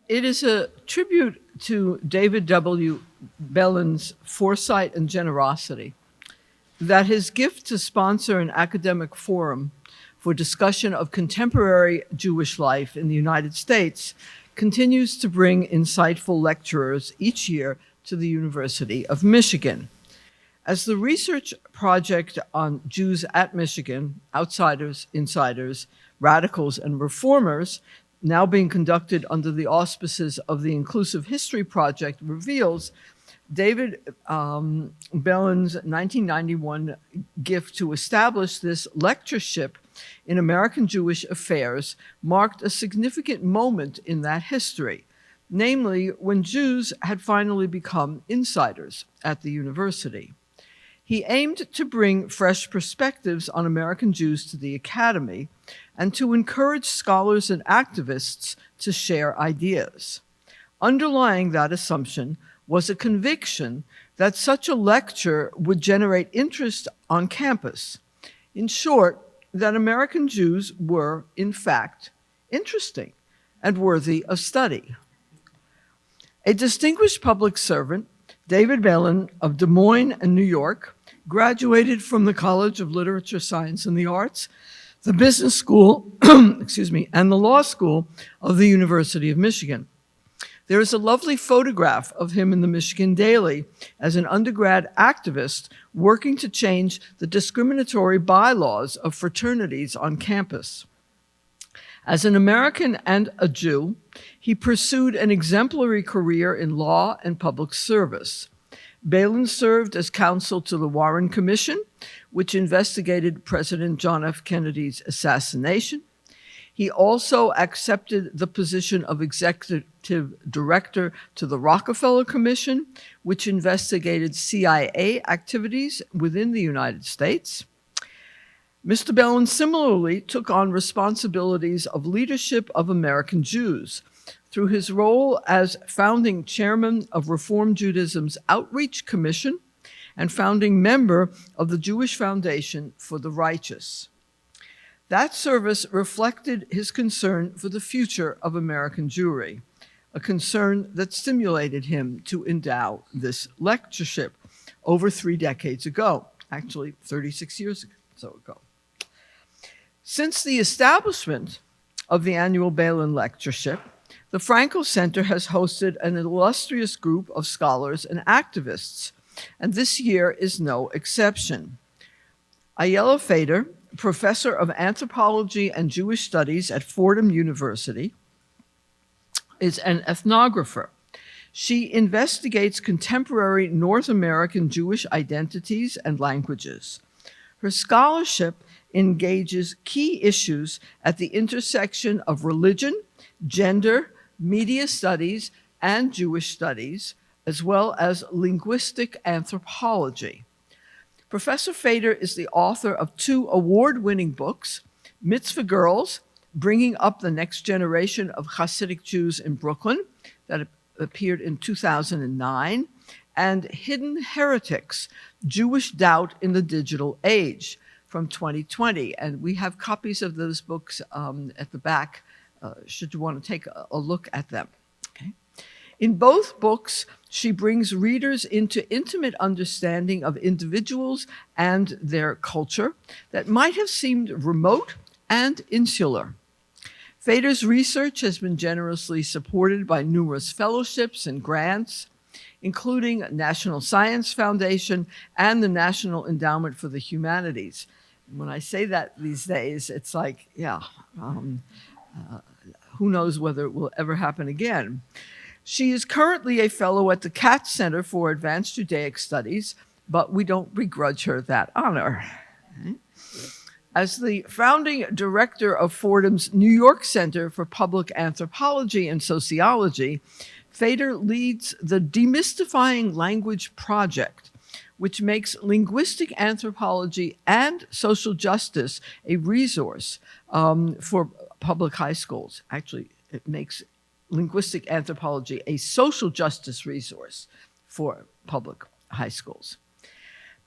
It is a tribute to David W. Bellin's foresight and generosity that his gift to sponsor an academic forum for discussion of contemporary Jewish life in the United States continues to bring insightful lecturers each year to the University of Michigan. As the research project on Jews at Michigan, outsiders, insiders, radicals, and reformers, now being conducted under the auspices of the Inclusive History Project, reveals, David Bellin's 1991 gift to establish this lectureship in American Jewish affairs marked a significant moment in that history, namely when Jews had finally become insiders at the university. He aimed to bring fresh perspectives on American Jews to the academy and to encourage scholars and activists to share ideas. Underlying that assumption was a conviction that such a lecture would generate interest on campus. In short, that American Jews were, in fact, interesting and worthy of study. A distinguished public servant, David Bellin of Des Moines and New York, graduated from the College of Literature, Science, and the Arts, the Business School, and the Law School of the University of Michigan. There is a lovely photograph of him in the Michigan Daily as an undergrad activist working to change the discriminatory bylaws of fraternities on campus. As an American and a Jew, he pursued an exemplary career in law and public service. Bellin served as counsel to the Warren Commission, which investigated President John F. Kennedy's assassination. He also accepted the position of executive director to the Rockefeller Commission, which investigated CIA activities within the United States. Mr. Bellin similarly took on responsibilities of leadership of American Jews through his role as founding chairman of Reform Judaism's Outreach Commission and founding member of the Jewish Foundation for the Righteous. That service reflected his concern for the future of American Jewry, a concern that stimulated him to endow this lectureship over 3 decades ago, actually 36 years ago. Since the establishment of the annual Bellin Lectureship, the Frankel Center has hosted an illustrious group of scholars and activists, and this year is no exception. Ayala Fader, professor of anthropology and Jewish studies at Fordham University, is an ethnographer. She investigates contemporary North American Jewish identities and languages. Her scholarship engages key issues at the intersection of religion, gender, media studies, and Jewish studies, as well as linguistic anthropology. Professor Fader is the author of 2 award-winning books, Mitzvah Girls, Bringing Up the Next Generation of Hasidic Jews in Brooklyn, that appeared in 2009, and Hidden Heretics, Jewish Doubt in the Digital Age, from 2020. And we have copies of those books at the back, should you want to take a look at them. Okay. In both books, she brings readers into intimate understanding of individuals and their culture that might have seemed remote and insular. Fader's research has been generously supported by numerous fellowships and grants, including National Science Foundation and the National Endowment for the Humanities. When I say that these days, it's like, who knows whether it will ever happen again. She is currently a fellow at the Katz Center for Advanced Judaic Studies, but we don't begrudge her that honor. Okay. As the founding director of Fordham's New York Center for Public Anthropology and Sociology, Fader leads the Demystifying Language Project, which makes linguistic anthropology and social justice a resource for public high schools. Actually, it makes linguistic anthropology a social justice resource for public high schools.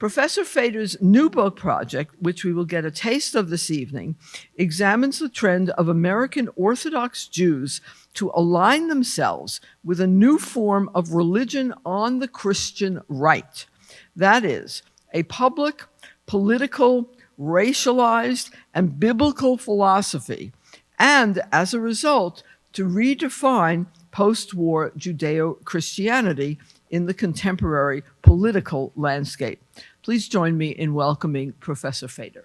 Professor Fader's new book project, which we will get a taste of this evening, examines the trend of American Orthodox Jews to align themselves with a new form of religion on the Christian right. That is, a public, political, racialized, and biblical philosophy, and as a result, to redefine post-war Judeo-Christianity in the contemporary political landscape. Please join me in welcoming Professor Fader.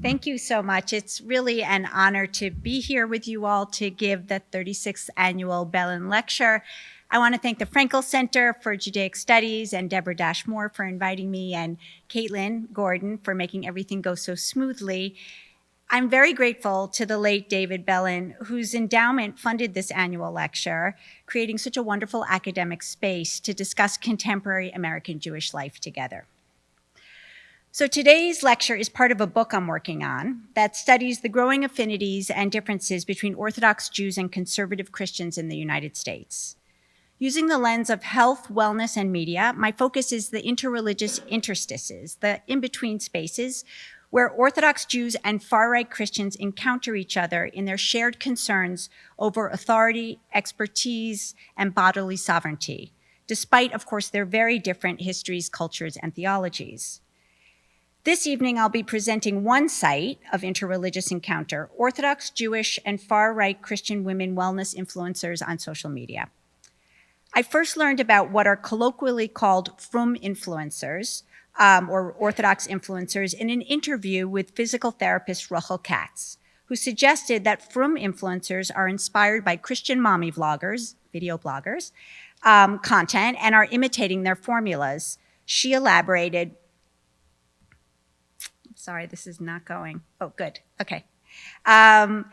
Thank you so much. It's really an honor to be here with you all to give the 36th Annual Bellin Lecture. I want to thank the Frankel Center for Judaic Studies and Deborah Dashmore for inviting me, and Caitlin Gordon for making everything go so smoothly. I'm very grateful to the late David Bellin, whose endowment funded this annual lecture, creating such a wonderful academic space to discuss contemporary American Jewish life together. So today's lecture is part of a book I'm working on that studies the growing affinities and differences between Orthodox Jews and conservative Christians in the United States. Using the lens of health, wellness, and media, my focus is the interreligious interstices, the in-between spaces, where Orthodox Jews and far-right Christians encounter each other in their shared concerns over authority, expertise, and bodily sovereignty, despite, of course, their very different histories, cultures, and theologies. This evening, I'll be presenting one site of interreligious encounter, Orthodox Jewish and far-right Christian women wellness influencers on social media. I first learned about what are colloquially called frum influencers, or Orthodox influencers, in an interview with physical therapist Rachel Katz, who suggested that frum influencers are inspired by Christian mommy vloggers, video bloggers, content, and are imitating their formulas. She elaborated, sorry, this is not going. Oh, good, okay.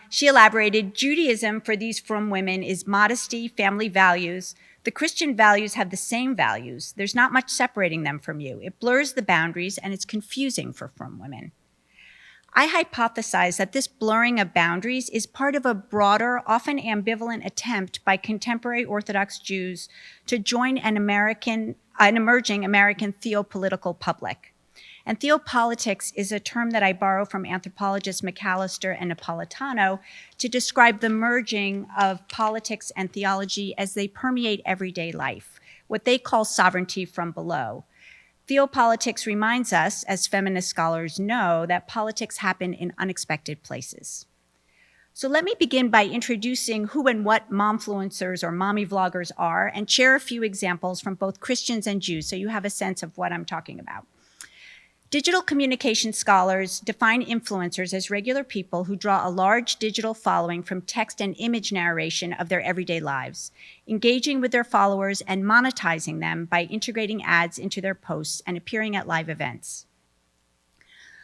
She elaborated, Judaism for these frum women is modesty, family values. The Christian values have the same values. There's not much separating them from you. It blurs the boundaries and it's confusing for frum women. I hypothesize that this blurring of boundaries is part of a broader, often ambivalent attempt by contemporary Orthodox Jews to join an emerging American theopolitical public. And theopolitics is a term that I borrow from anthropologists McAllister and Napolitano to describe the merging of politics and theology as they permeate everyday life, what they call sovereignty from below. Theopolitics reminds us, as feminist scholars know, that politics happen in unexpected places. So let me begin by introducing who and what momfluencers or mommy vloggers are and share a few examples from both Christians and Jews so you have a sense of what I'm talking about. Digital communication scholars define influencers as regular people who draw a large digital following from text and image narration of their everyday lives, engaging with their followers and monetizing them by integrating ads into their posts and appearing at live events.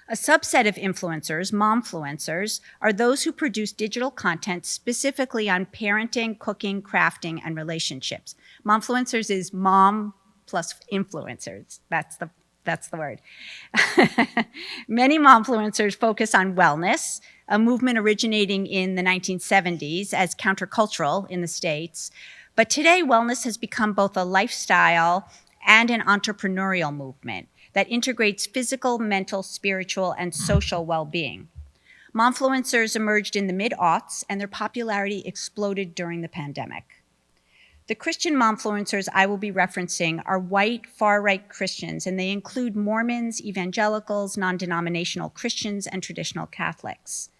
A subset of influencers, momfluencers, are those who produce digital content specifically on parenting, cooking, crafting, and relationships. Momfluencers is mom plus influencers. That's the word. Many momfluencers focus on wellness, a movement originating in the 1970s as countercultural in the States. But today, wellness has become both a lifestyle and an entrepreneurial movement that integrates physical, mental, spiritual, and social well-being. Momfluencers emerged in the mid-aughts, and their popularity exploded during the pandemic. The Christian momfluencers I will be referencing are white, far-right Christians, and they include Mormons, evangelicals, non-denominational Christians, and traditional Catholics.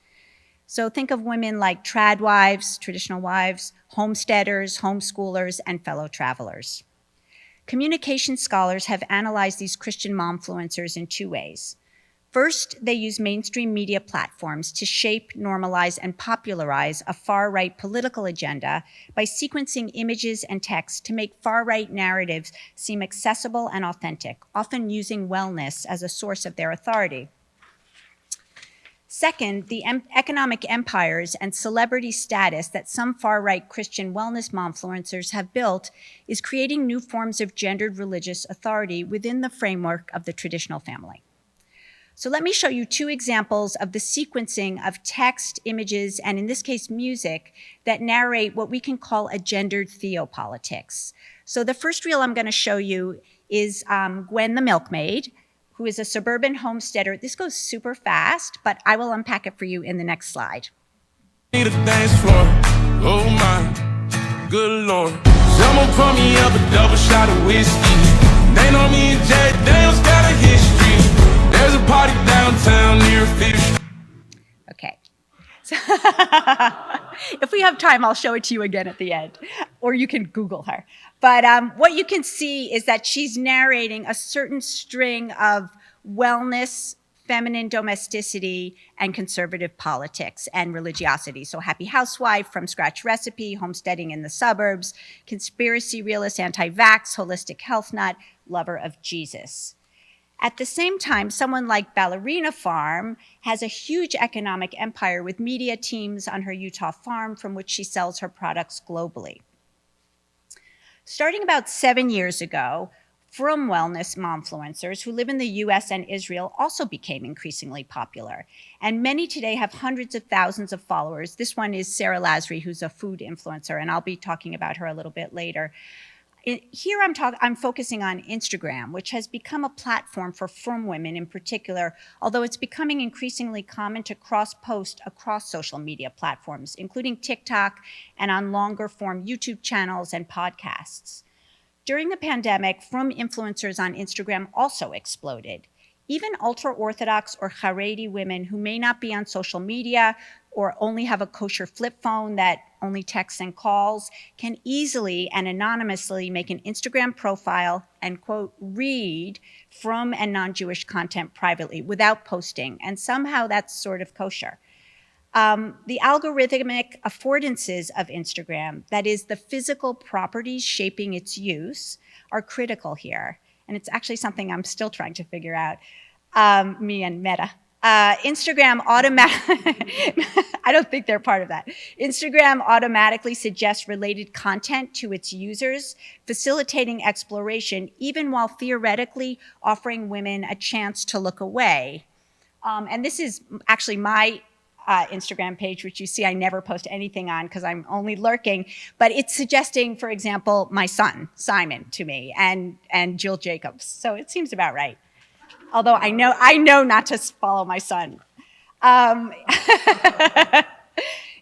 So think of women like trad wives, traditional wives, homesteaders, homeschoolers, and fellow travelers. Communication scholars have analyzed these Christian momfluencers in two ways. First, they use mainstream media platforms to shape, normalize, and popularize a far-right political agenda by sequencing images and text to make far-right narratives seem accessible and authentic, often using wellness as a source of their authority. Second, the economic empires and celebrity status that some far-right Christian wellness momfluencers have built is creating new forms of gendered religious authority within the framework of the traditional family. So let me show you two examples of the sequencing of text, images, and in this case, music that narrate what we can call a gendered theopolitics. So the first reel I'm going to show you is Gwen the Milkmaid, who is a suburban homesteader. This goes super fast, but I will unpack it for you in the next slide. Need a dance floor, oh my, good lord. Someone pour me up a double shot of whiskey. They know me and Jack Daniels got a history. There's a party downtown near Fish. Okay. So if we have time, I'll show it to you again at the end, or you can Google her. But what you can see is that she's narrating a certain string of wellness, feminine domesticity, and conservative politics and religiosity. So Happy Housewife, From Scratch Recipe, Homesteading in the Suburbs, Conspiracy Realist, Anti-Vax, Holistic Health Nut, Lover of Jesus. At the same time, someone like Ballerina Farm has a huge economic empire with media teams on her Utah farm from which she sells her products globally. Starting about 7 years ago, From Wellness momfluencers who live in the US and Israel also became increasingly popular. And many today have hundreds of thousands of followers. This one is Sarah Lasry, who's a food influencer, and I'll be talking about her a little bit later. Here I'm focusing on Instagram, which has become a platform for frum women in particular, although it's becoming increasingly common to cross-post across social media platforms, including TikTok and on longer form YouTube channels and podcasts. During the pandemic, frum influencers on Instagram also exploded. Even ultra-Orthodox or Haredi women who may not be on social media or only have a kosher flip phone that only texts and calls can easily and anonymously make an Instagram profile and, quote, read frum and non-Jewish content privately without posting. And somehow that's sort of kosher. The algorithmic affordances of Instagram, that is the physical properties shaping its use, are critical here. And it's actually something I'm still trying to figure out, me and Meta. Instagram I don't think they're part of that. Instagram automatically suggests related content to its users, facilitating exploration, even while theoretically offering women a chance to look away. And this is actually my Instagram page, which you see I never post anything on because I'm only lurking, but it's suggesting, for example, my son, Simon, to me, and Jill Jacobs. So it seems about right. Although I know not to follow my son.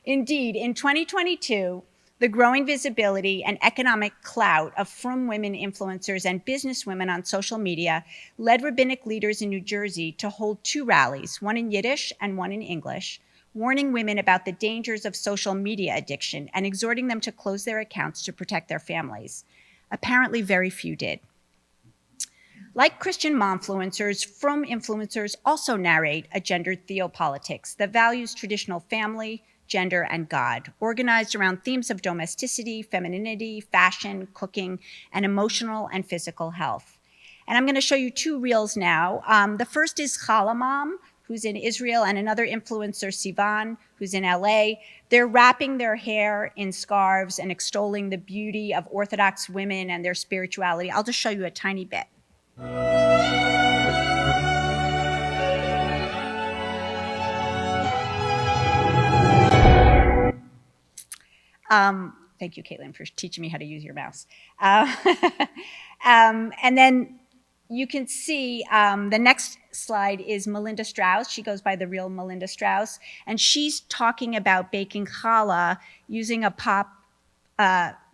Indeed, in 2022, the growing visibility and economic clout of frum women influencers and businesswomen on social media led rabbinic leaders in New Jersey to hold two rallies, one in Yiddish and one in English, warning women about the dangers of social media addiction and exhorting them to close their accounts to protect their families. Apparently, very few did. Like Christian momfluencers, frum influencers also narrate a gendered theopolitics that values traditional family, gender, and God, organized around themes of domesticity, femininity, fashion, cooking, and emotional and physical health. And I'm going to show you two reels now. The first is Challah Mom, who's in Israel, and another influencer, Sivan, who's in LA. They're wrapping their hair in scarves and extolling the beauty of Orthodox women and their spirituality. I'll just show you a tiny bit. Thank you, Caitlin, for teaching me how to use your mouse. And then you can see the next slide is Melinda Strauss. She goes by the real Melinda Strauss, and she's talking about baking challah using a pop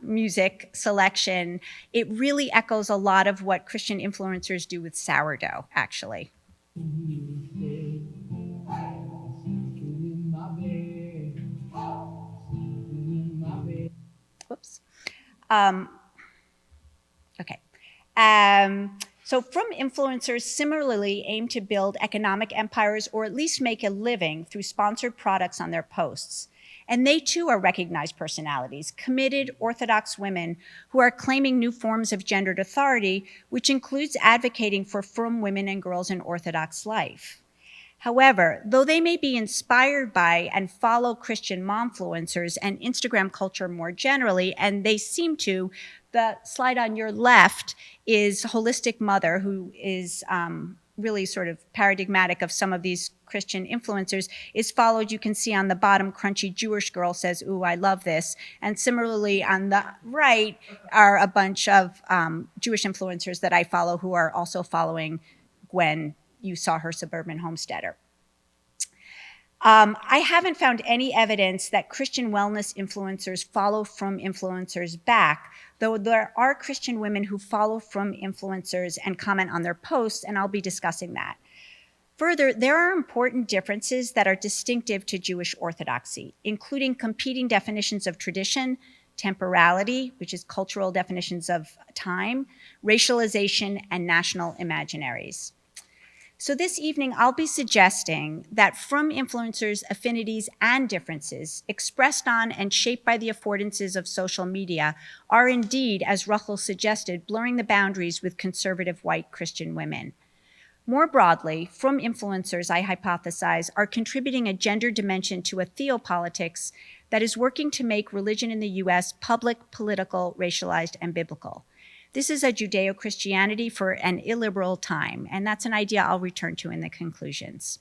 music selection. It really echoes a lot of what Christian influencers do with sourdough, actually. Whoops. Okay. So frum influencers similarly aim to build economic empires or at least make a living through sponsored products on their posts. And they too are recognized personalities, committed Orthodox women who are claiming new forms of gendered authority, which includes advocating for frum women and girls in Orthodox life. However, though they may be inspired by and follow Christian momfluencers and Instagram culture more generally, and they seem to, the slide on your left is Holistic Mother, who is really sort of paradigmatic of some of these Christian influencers, is followed, you can see on the bottom, Crunchy Jewish Girl says, "Ooh, I love this." And similarly on the right are a bunch of Jewish influencers that I follow who are also following Gwen. You saw her suburban homesteader. I haven't found any evidence that Christian wellness influencers follow Frum influencers back, though there are Christian women who follow Frum influencers and comment on their posts, and I'll be discussing that. Further, there are important differences that are distinctive to Jewish orthodoxy, including competing definitions of tradition, temporality, which is cultural definitions of time, racialization, and national imaginaries. So this evening, I'll be suggesting that Frum influencers' affinities and differences expressed on and shaped by the affordances of social media are indeed, as Rachel suggested, blurring the boundaries with conservative white Christian women. More broadly, Frum influencers, I hypothesize, are contributing a gender dimension to a theopolitics that is working to make religion in the US public, political, racialized, and biblical. This is a Judeo-Christianity for an illiberal time, and that's an idea I'll return to in the conclusions.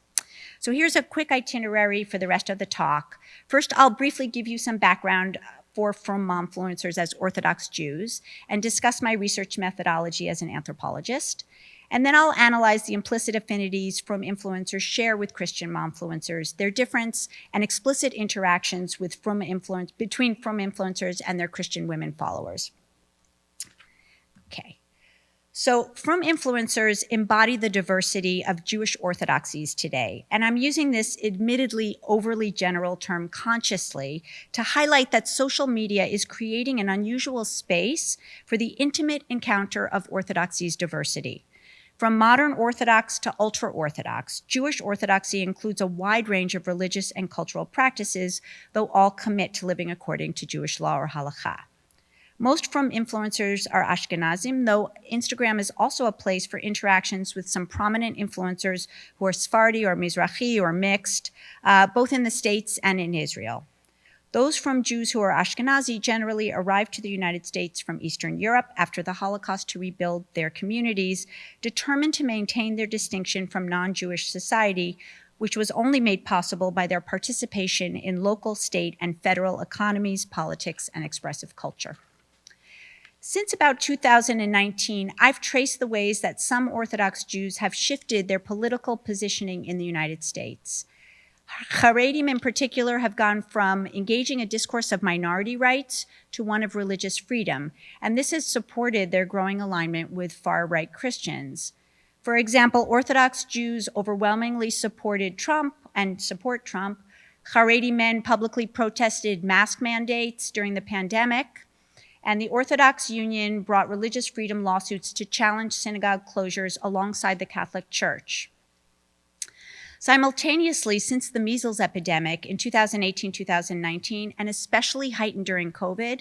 So here's a quick itinerary for the rest of the talk. First, I'll briefly give you some background for Frum momfluencers as Orthodox Jews and discuss my research methodology as an anthropologist. And then I'll analyze the implicit affinities Frum influencers share with Christian momfluencers, their difference and explicit interactions with between Frum influencers and their Christian women followers. Okay, so Frum influencers embody the diversity of Jewish orthodoxies today, and I'm using this admittedly overly general term consciously to highlight that social media is creating an unusual space for the intimate encounter of orthodoxy's diversity. From modern Orthodox to ultra-Orthodox, Jewish orthodoxy includes a wide range of religious and cultural practices, though all commit to living according to Jewish law or halakha. Most Frum influencers are Ashkenazim, though Instagram is also a place for interactions with some prominent influencers who are Sephardi or Mizrahi or mixed, both in the States and in Israel. Those Frum Jews who are Ashkenazi generally arrived to the United States from Eastern Europe after the Holocaust to rebuild their communities, determined to maintain their distinction from non-Jewish society, which was only made possible by their participation in local, state, and federal economies, politics, and expressive culture. Since about 2019, I've traced the ways that some Orthodox Jews have shifted their political positioning in the United States. Haredim in particular have gone from engaging a discourse of minority rights to one of religious freedom, and this has supported their growing alignment with far-right Christians. For example, Orthodox Jews overwhelmingly supported Trump and support Trump. Haredi men publicly protested mask mandates during the pandemic, and the Orthodox Union brought religious freedom lawsuits to challenge synagogue closures alongside the Catholic Church. Simultaneously, since the measles epidemic in 2018-2019, and especially heightened during COVID,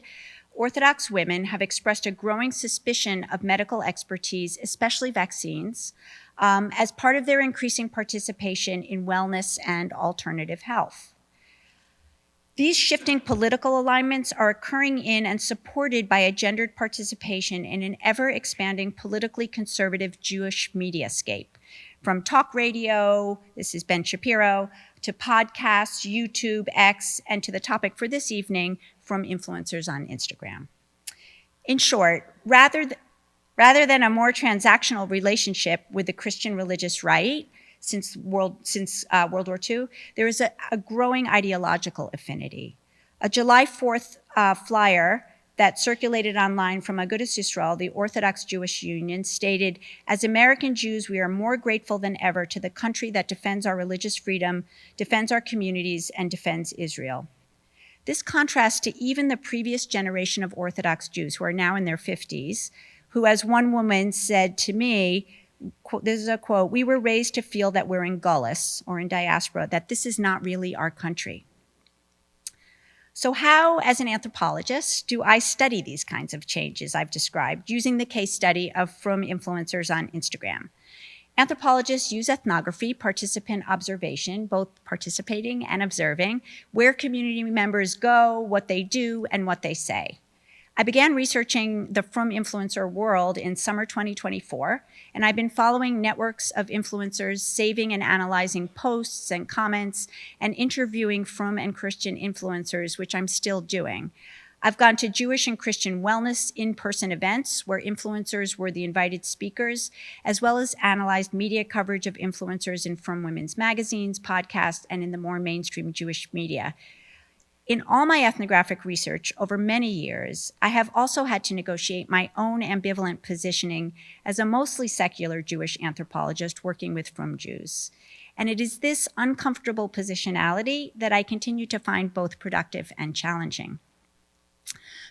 Orthodox women have expressed a growing suspicion of medical expertise, especially vaccines, as part of their increasing participation in wellness and alternative health. These shifting political alignments are occurring in and supported by a gendered participation in an ever-expanding politically conservative Jewish mediascape. From talk radio, this is Ben Shapiro, to podcasts, YouTube, X, and to the topic for this evening, Frum influencers on Instagram. In short, rather than a more transactional relationship with the Christian religious right, since World War II, there is a growing ideological affinity. A July 4th flyer that circulated online from Agudas Yisrael, the Orthodox Jewish Union, stated, "As American Jews, we are more grateful than ever to the country that defends our religious freedom, defends our communities, and defends Israel." This contrasts to even the previous generation of Orthodox Jews, who are now in their 50s, who, as one woman said to me, this is a quote, "We were raised to feel that we're in Gullus, or in diaspora, that this is not really our country." So how, as an anthropologist, do I study these kinds of changes I've described using the case study of Frum influencers on Instagram? Anthropologists use ethnography, participant observation, both participating and observing, where community members go, what they do, and what they say. I began researching the Frum influencer world in summer 2024, and I've been following networks of influencers, saving and analyzing posts and comments, and interviewing Frum and Christian influencers, which I'm still doing. I've gone to Jewish and Christian wellness in-person events where influencers were the invited speakers, as well as analyzed media coverage of influencers in Frum Women's magazines, podcasts, and in the more mainstream Jewish media. In all my ethnographic research over many years, I have also had to negotiate my own ambivalent positioning as a mostly secular Jewish anthropologist working with Frum Jews. And it is this uncomfortable positionality that I continue to find both productive and challenging.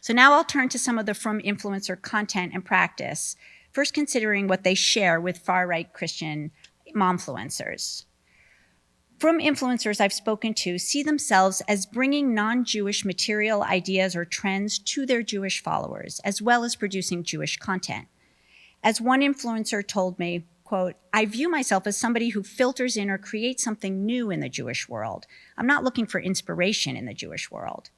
So now I'll turn to some of the Frum influencer content and practice, first considering what they share with far-right Christian momfluencers. Frum influencers I've spoken to see themselves as bringing non-Jewish material, ideas, or trends to their Jewish followers, as well as producing Jewish content. As one influencer told me, quote, "I view myself as somebody who filters in or creates something new in the Jewish world. I'm not looking for inspiration in the Jewish world."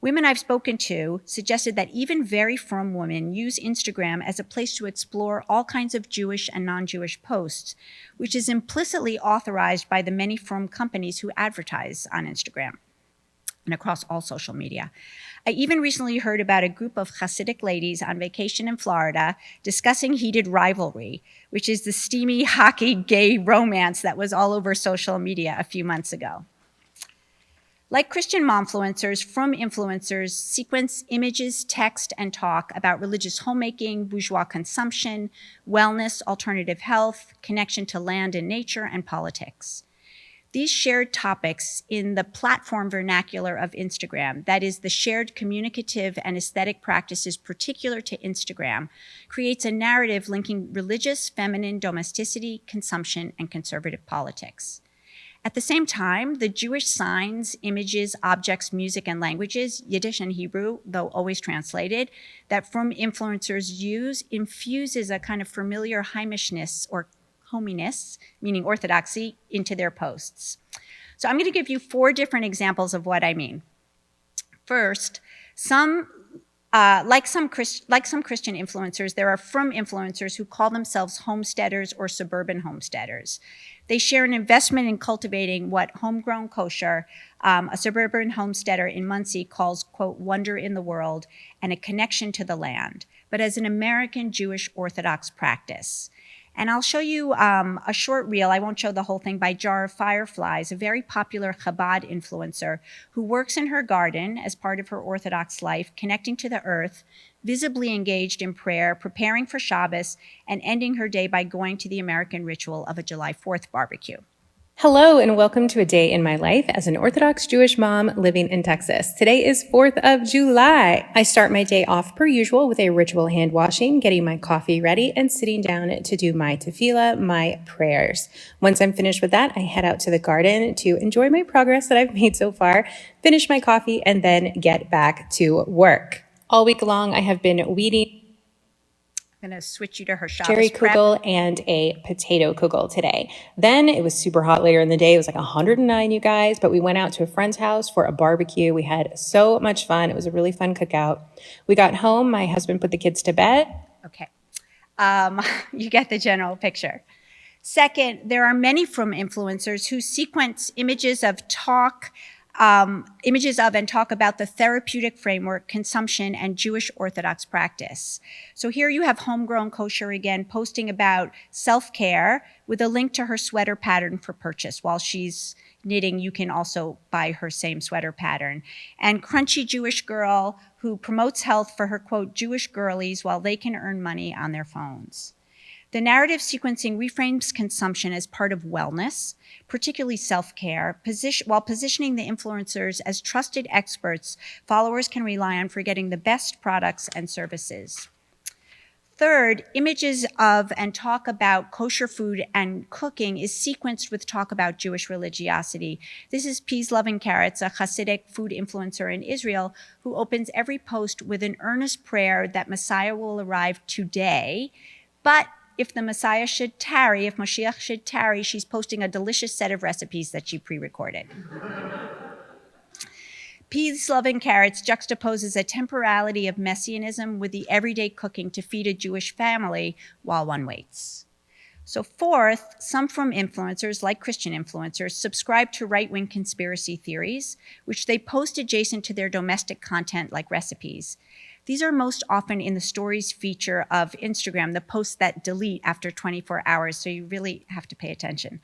Women I've spoken to suggested that even very Frum women use Instagram as a place to explore all kinds of Jewish and non-Jewish posts, which is implicitly authorized by the many Frum companies who advertise on Instagram and across all social media. I even recently heard about a group of Hasidic ladies on vacation in Florida discussing heated rivalry, which is the steamy hockey gay romance that was all over social media a few months ago. Like Christian momfluencers, Frum influencers sequence images, text, and talk about religious homemaking, bourgeois consumption, wellness, alternative health, connection to land and nature, and politics. These shared topics in the platform vernacular of Instagram, that is, the shared communicative and aesthetic practices particular to Instagram, creates a narrative linking religious, feminine domesticity, consumption, and conservative politics. At the same time, the Jewish signs, images, objects, music, and languages, Yiddish and Hebrew, though always translated, that Frum influencers use infuses a kind of familiar heimishness or hominess, meaning orthodoxy, into their posts. So I'm going to give you 4 different examples of what I mean. First, like some Christian influencers, there are Frum influencers who call themselves homesteaders or suburban homesteaders. They share an investment in cultivating what Homegrown Kosher, a suburban homesteader in Muncie, calls, quote, wonder in the world and a connection to the land, but as an American Jewish Orthodox practice. And I'll show you a short reel, I won't show the whole thing, by Jar of Fireflies, a very popular Chabad influencer who works in her garden as part of her Orthodox life, connecting to the earth, visibly engaged in prayer, preparing for Shabbos, and ending her day by going to the American ritual of a July 4th barbecue. Hello and welcome to a day in my life as an Orthodox Jewish mom living in Texas. Today is 4th of July. I start my day off per usual with a ritual hand washing, getting my coffee ready, and sitting down to do my tefillah, my prayers. Once I'm finished with that, I head out to the garden to enjoy my progress that I've made so far, finish my coffee, and then get back to work. All week long, I have been weeding I'm going to switch you to her Shabbos cherry prep. kugel and a potato kugel today. Then it was super hot later in the day. It was like 109, you guys, but we went out to a friend's house for a barbecue. We had so much fun. It was a really fun cookout. We got home. My husband put the kids to bed. Okay. You get the general picture. Second, there are many Frum influencers who sequence images of and talk about the therapeutic framework, consumption, and Jewish Orthodox practice. So here you have Homegrown Kosher again posting about self-care with a link to her sweater pattern for purchase. While she's knitting, you can also buy her same sweater pattern. And Crunchy Jewish Girl, who promotes health for her, quote, Jewish girlies while they can earn money on their phones. The narrative sequencing reframes consumption as part of wellness, particularly self-care, while positioning the influencers as trusted experts followers can rely on for getting the best products and services. Third, images of and talk about kosher food and cooking is sequenced with talk about Jewish religiosity. This is Peas Loving Carrots, a Hasidic food influencer in Israel, who opens every post with an earnest prayer that Messiah will arrive today, but if the Messiah should tarry, if Mashiach should tarry, she's posting a delicious set of recipes that she pre-recorded. Peas, Love, and Carrots juxtaposes a temporality of messianism with the everyday cooking to feed a Jewish family while one waits. So fourth, some from influencers, like Christian influencers, subscribe to right-wing conspiracy theories, which they post adjacent to their domestic content like recipes. These are most often in the stories feature of Instagram, the posts that delete after 24 hours, so you really have to pay attention.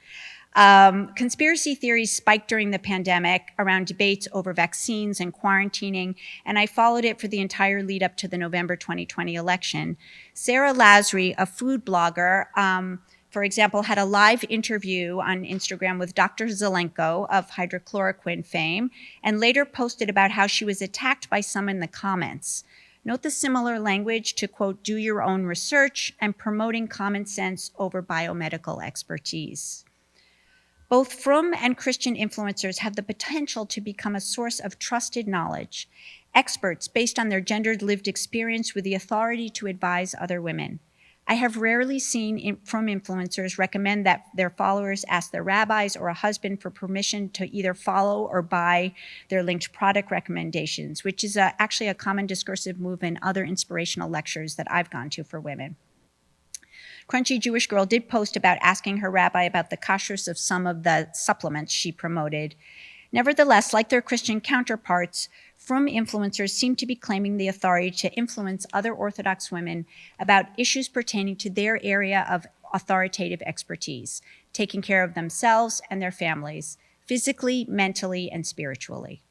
Conspiracy theories spiked during the pandemic around debates over vaccines and quarantining, and I followed it for the entire lead up to the November 2020 election. Sarah Lazary, a food blogger, for example, had a live interview on Instagram with Dr. Zelenko of hydrochloroquine fame, and later posted about how she was attacked by some in the comments. Note the similar language to, quote, do your own research and promoting common sense over biomedical expertise. Both Frum and Christian influencers have the potential to become a source of trusted knowledge, experts based on their gendered lived experience with the authority to advise other women. I have rarely seen Frum influencers recommend that their followers ask their rabbis or a husband for permission to either follow or buy their linked product recommendations, which is actually a common discursive move in other inspirational lectures that I've gone to for women. Crunchy Jewish Girl did post about asking her rabbi about the kashrus of some of the supplements she promoted. Nevertheless, like their Christian counterparts, Frum influencers seem to be claiming the authority to influence other Orthodox women about issues pertaining to their area of authoritative expertise, taking care of themselves and their families, physically, mentally, and spiritually.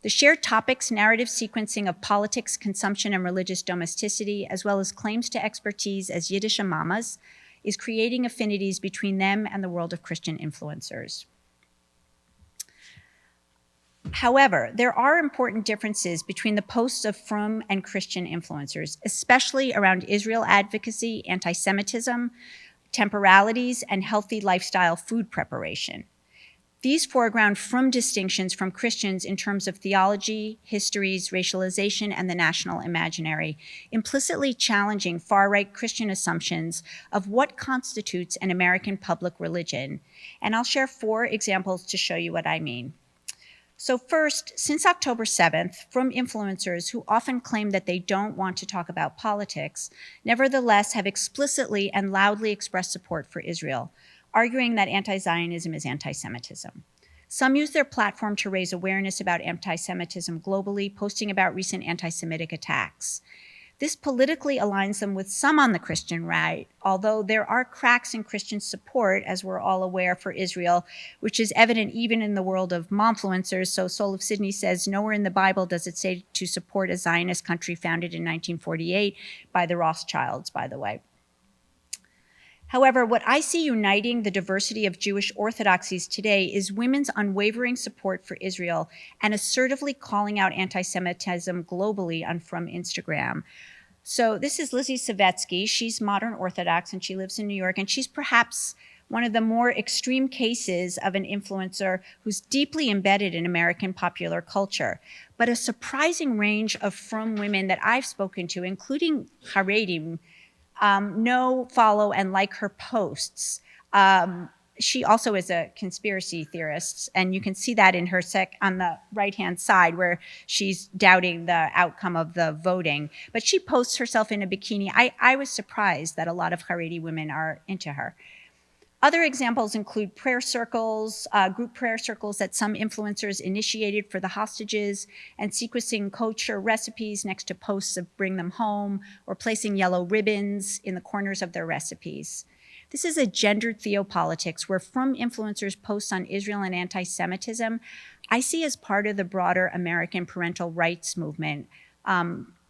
The shared topics, narrative sequencing of politics, consumption, and religious domesticity, as well as claims to expertise as Yiddish mamas, is creating affinities between them and the world of Christian influencers. However, there are important differences between the posts of Frum and Christian influencers, especially around Israel advocacy, anti-Semitism, temporalities, and healthy lifestyle food preparation. These foreground Frum distinctions from Christians in terms of theology, histories, racialization, and the national imaginary, implicitly challenging far-right Christian assumptions of what constitutes an American public religion. And I'll share 4 examples to show you what I mean. So first, since October 7th, Frum influencers who often claim that they don't want to talk about politics, nevertheless have explicitly and loudly expressed support for Israel, arguing that anti-Zionism is anti-Semitism. Some use their platform to raise awareness about anti-Semitism globally, posting about recent anti-Semitic attacks. This politically aligns them with some on the Christian right, although there are cracks in Christian support, as we're all aware, for Israel, which is evident even in the world of momfluencers. So Soul of Sydney says, nowhere in the Bible does it say to support a Zionist country founded in 1948 by the Rothschilds, by the way. However, what I see uniting the diversity of Jewish orthodoxies today is women's unwavering support for Israel and assertively calling out anti-Semitism globally on Frum Instagram. So this is Lizzie Savetsky. She's modern Orthodox and she lives in New York, and she's perhaps one of the more extreme cases of an influencer who's deeply embedded in American popular culture. But a surprising range of Frum women that I've spoken to, including Haredim, know, follow, and like her posts. She also is a conspiracy theorist, and you can see that in her on the right-hand side where she's doubting the outcome of the voting. But she posts herself in a bikini. I was surprised that a lot of Haredi women are into her. Other examples include prayer circles, group prayer circles that some influencers initiated for the hostages, and sequencing kosher recipes next to posts of bring them home, or placing yellow ribbons in the corners of their recipes. This is a gendered theopolitics where Frum influencers' posts on Israel and anti-Semitism I see as part of the broader American parental rights movement,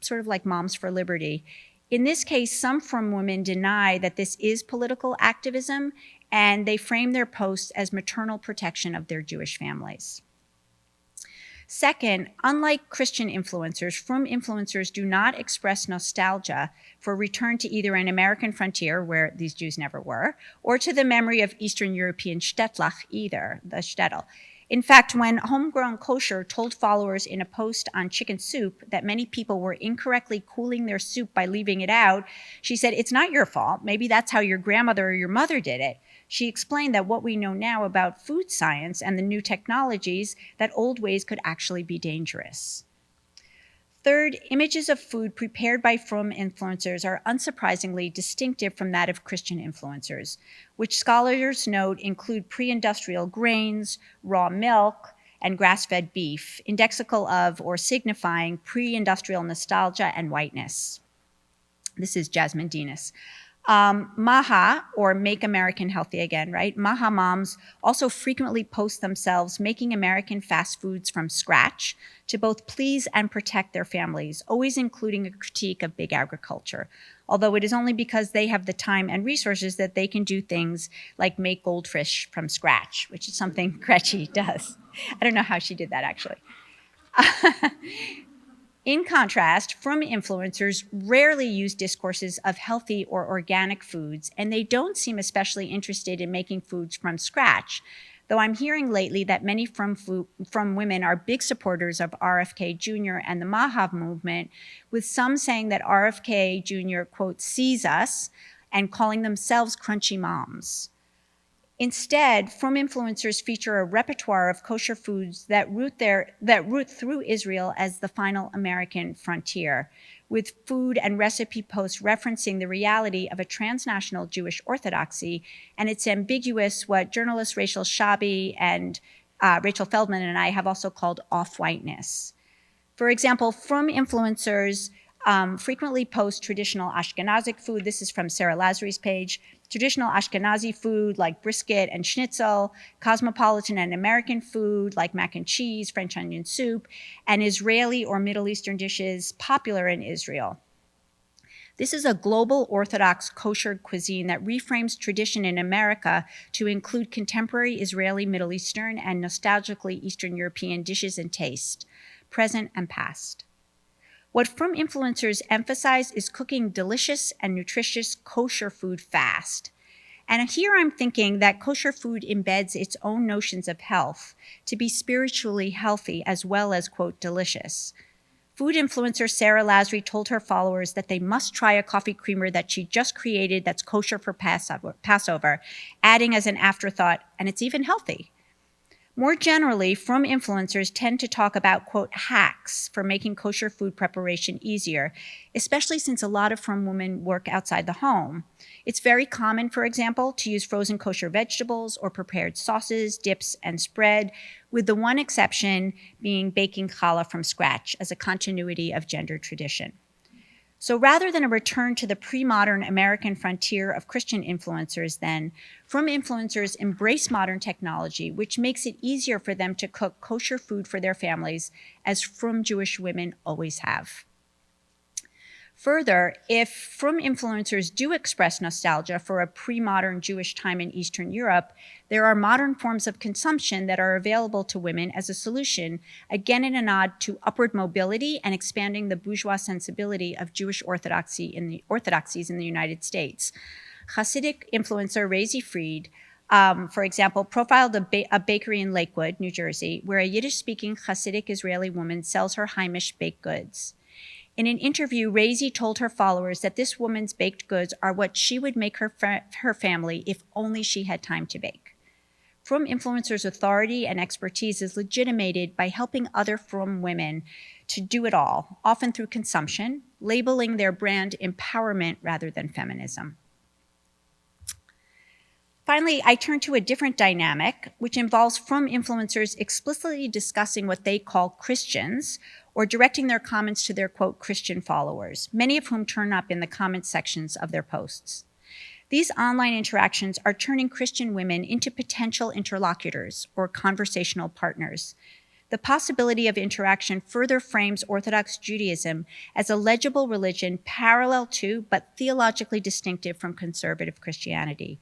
sort of like Moms for Liberty. In this case, some Frum women deny that this is political activism, and they frame their posts as maternal protection of their Jewish families. Second, unlike Christian influencers, Frum influencers do not express nostalgia for return to either an American frontier, where these Jews never were, or to the memory of Eastern European shtetl either, the shtetl. In fact, when Homegrown Kosher told followers in a post on chicken soup that many people were incorrectly cooling their soup by leaving it out, she said, "It's not your fault. Maybe that's how your grandmother or your mother did it. She explained that what we know now about food science and the new technologies, that old ways could actually be dangerous. Third, images of food prepared by Frum influencers are unsurprisingly distinctive from that of Christian influencers, which scholars note include pre-industrial grains, raw milk, and grass-fed beef, indexical of or signifying pre-industrial nostalgia and whiteness. This is Jasmine Denis. Maha, or Make American Healthy Again, right? Maha moms also frequently post themselves making American fast foods from scratch to both please and protect their families, always including a critique of big agriculture. Although it is only because they have the time and resources that they can do things like make goldfish from scratch, which is something Gretchen does. I don't know how she did that, actually. In contrast, Frum influencers rarely use discourses of healthy or organic foods, and they don't seem especially interested in making foods from scratch, though I'm hearing lately that many Frum women are big supporters of RFK Jr. and the Maha movement, with some saying that RFK Jr., quote, sees us and calling themselves crunchy moms. Instead, Frum influencers feature a repertoire of kosher foods that root through Israel as the final American frontier, with food and recipe posts referencing the reality of a transnational Jewish orthodoxy and its ambiguous, what journalists Rachel Shabi and Rachel Feldman and I have also called off-whiteness. For example, Frum influencers frequently post traditional Ashkenazic food. This is from Sarah Lazari's page. Traditional Ashkenazi food like brisket and schnitzel, cosmopolitan and American food like mac and cheese, French onion soup, and Israeli or Middle Eastern dishes popular in Israel. This is a global Orthodox kosher cuisine that reframes tradition in America to include contemporary Israeli, Middle Eastern, and nostalgically Eastern European dishes and taste, present and past. What Frum influencers emphasize is cooking delicious and nutritious kosher food fast. And here I'm thinking that kosher food embeds its own notions of health to be spiritually healthy as well as, quote, delicious. Food influencer Sarah Lazary told her followers that they must try a coffee creamer that she just created that's kosher for Passover, adding as an afterthought, and it's even healthy. More generally, Frum influencers tend to talk about, quote, hacks for making kosher food preparation easier, especially since a lot of Frum women work outside the home. It's very common, for example, to use frozen kosher vegetables or prepared sauces, dips, and spread, with the one exception being baking challah from scratch as a continuity of gender tradition. So rather than a return to the pre-modern American frontier of Christian influencers then, Frum influencers embrace modern technology, which makes it easier for them to cook kosher food for their families, as Frum Jewish women always have. Further, if Frum influencers do express nostalgia for a pre-modern Jewish time in Eastern Europe, there are modern forms of consumption that are available to women as a solution, again in a nod to upward mobility and expanding the bourgeois sensibility of Jewish orthodoxies in the United States. Hasidic influencer Razy Fried, for example, profiled a bakery in Lakewood, New Jersey, where a Yiddish-speaking Hasidic Israeli woman sells her Heimish baked goods. In an interview, Razy told her followers that this woman's baked goods are what she would make her family if only she had time to bake. Frum influencers' authority and expertise is legitimated by helping other Frum women to do it all, often through consumption, labeling their brand empowerment rather than feminism. Finally, I turn to a different dynamic, which involves Frum influencers explicitly discussing what they call Christians, or directing their comments to their, quote, Christian followers, many of whom turn up in the comment sections of their posts. These online interactions are turning Christian women into potential interlocutors or conversational partners. The possibility of interaction further frames Orthodox Judaism as a legible religion parallel to, but theologically distinctive from conservative Christianity.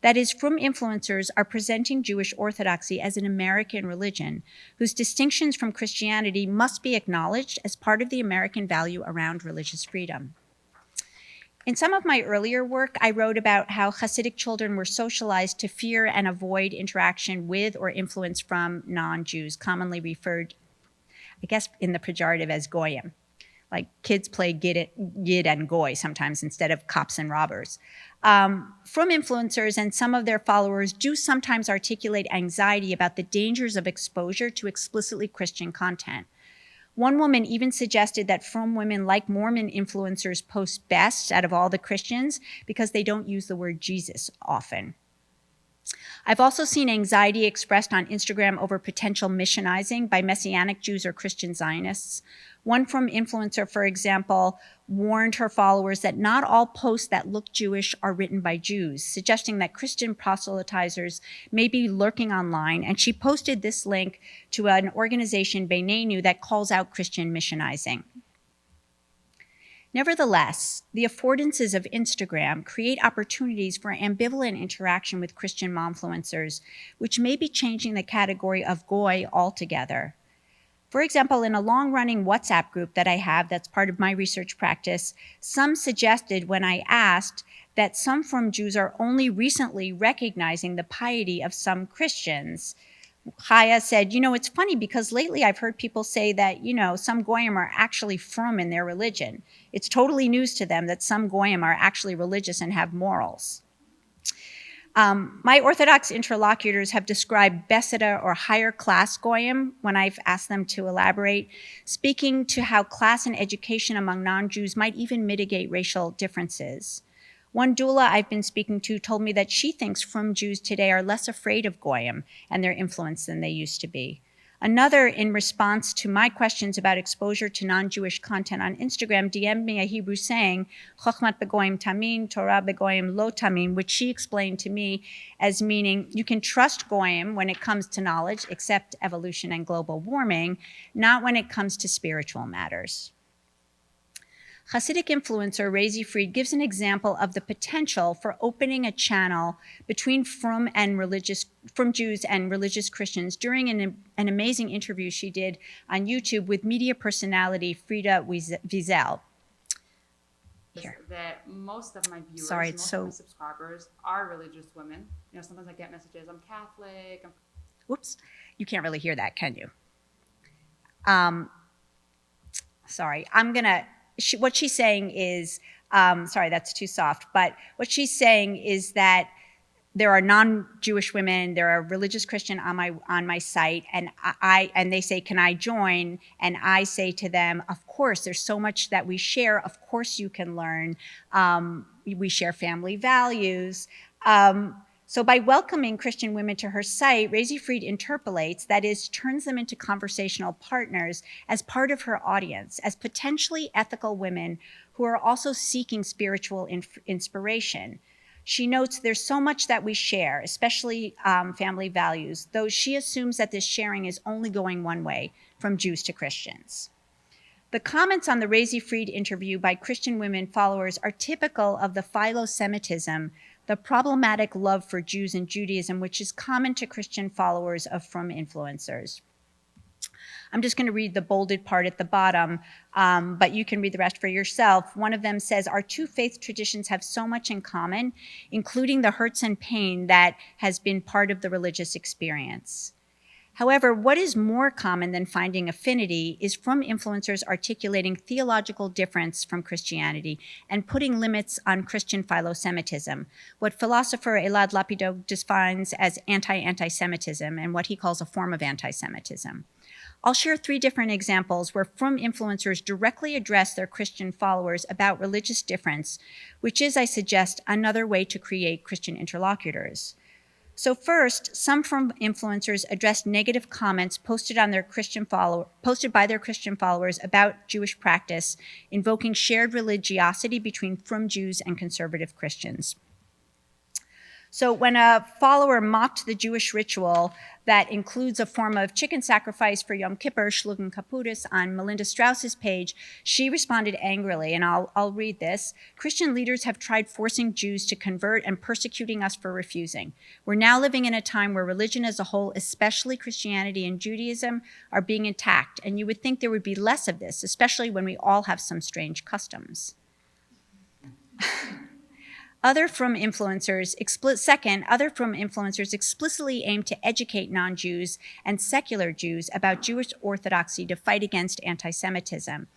That is, Frum influencers are presenting Jewish orthodoxy as an American religion whose distinctions from Christianity must be acknowledged as part of the American value around religious freedom. In some of my earlier work, I wrote about how Hasidic children were socialized to fear and avoid interaction with or influence from non-Jews, commonly referred, I guess, in the pejorative as goyim. Like kids play Yid and Goy sometimes instead of cops and robbers. From influencers and some of their followers do sometimes articulate anxiety about the dangers of exposure to explicitly Christian content. One woman even suggested that frum women like Mormon influencers post best out of all the Christians because they don't use the word Jesus often. I've also seen anxiety expressed on Instagram over potential missionizing by Messianic Jews or Christian Zionists. One frum influencer, for example, warned her followers that not all posts that look Jewish are written by Jews, suggesting that Christian proselytizers may be lurking online, and she posted this link to an organization, Beinenu, that calls out Christian missionizing. Nevertheless, the affordances of Instagram create opportunities for ambivalent interaction with Christian momfluencers, which may be changing the category of goy altogether. For example, in a long-running WhatsApp group that I have that's part of my research practice, some suggested when I asked that some frum Jews are only recently recognizing the piety of some Christians. Chaya said, it's funny because lately I've heard people say that, some goyim are actually frum in their religion. It's totally news to them that some goyim are actually religious and have morals. My Orthodox interlocutors have described Beseda or higher class goyim when I've asked them to elaborate, speaking to how class and education among non-Jews might even mitigate racial differences. One doula I've been speaking to told me that she thinks frum Jews today are less afraid of goyim and their influence than they used to be. Another, in response to my questions about exposure to non-Jewish content on Instagram, DM'd me a Hebrew saying, Chochmat begoyim tamin, Torah begoyim lo tamin, which she explained to me as meaning you can trust goyim when it comes to knowledge, except evolution and global warming, not when it comes to spiritual matters. Hasidic influencer Razi Fried gives an example of the potential for opening a channel between frum Jews and religious Christians during an amazing interview she did on YouTube with media personality Frida Wiesel. Here. That most of my viewers, most of my subscribers are religious women. Sometimes I get messages, I'm Catholic. Whoops, you can't really hear that, can you? Sorry, what she's saying is, sorry, that's too soft, but what she's saying is that there are non-Jewish women, there are religious Christian on my site, and they say, can I join? And I say to them, of course, there's so much that we share, of course you can learn. We share family values. So by welcoming Christian women to her site, Razi Fried interpolates, that is, turns them into conversational partners as part of her audience, as potentially ethical women who are also seeking spiritual inspiration. She notes there's so much that we share, especially family values, though she assumes that this sharing is only going one way, from Jews to Christians. The comments on the Razi Fried interview by Christian women followers are typical of the philo-Semitism, the problematic love for Jews and Judaism, which is common to Christian followers of frum influencers. I'm just going to read the bolded part at the bottom, but you can read the rest for yourself. One of them says, our two faith traditions have so much in common, including the hurts and pain that has been part of the religious experience. However, what is more common than finding affinity is frum influencers articulating theological difference from Christianity and putting limits on Christian philo-Semitism, what philosopher Elad Lapido defines as anti-Semitism and what he calls a form of anti-Semitism. I'll share 3 different examples where frum influencers directly address their Christian followers about religious difference, which is, I suggest, another way to create Christian interlocutors. So first, some frum influencers addressed negative comments posted by their Christian followers about Jewish practice, invoking shared religiosity between frum Jews and conservative Christians. So when a follower mocked the Jewish ritual that includes a form of chicken sacrifice for Yom Kippur, Shlugen Kaputis, on Melinda Strauss's page, she responded angrily, and I'll read this. Christian leaders have tried forcing Jews to convert and persecuting us for refusing. We're now living in a time where religion as a whole, especially Christianity and Judaism, are being attacked, and you would think there would be less of this, especially when we all have some strange customs. Other frum influencers explicitly aim to educate non-Jews and secular Jews about Jewish orthodoxy to fight against anti-Semitism.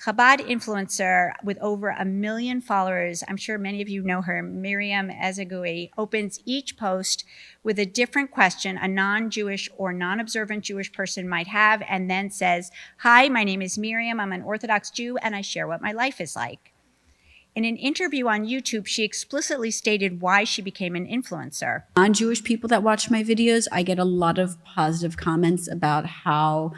Chabad influencer with over 1 million followers, I'm sure many of you know her, Miriam Ezegui, opens each post with a different question a non-Jewish or non-observant Jewish person might have, and then says, "Hi, my name is Miriam, I'm an Orthodox Jew, and I share what my life is like." In an interview on YouTube, she explicitly stated why she became an influencer. Non-Jewish people that watch my videos, I get a lot of positive comments about how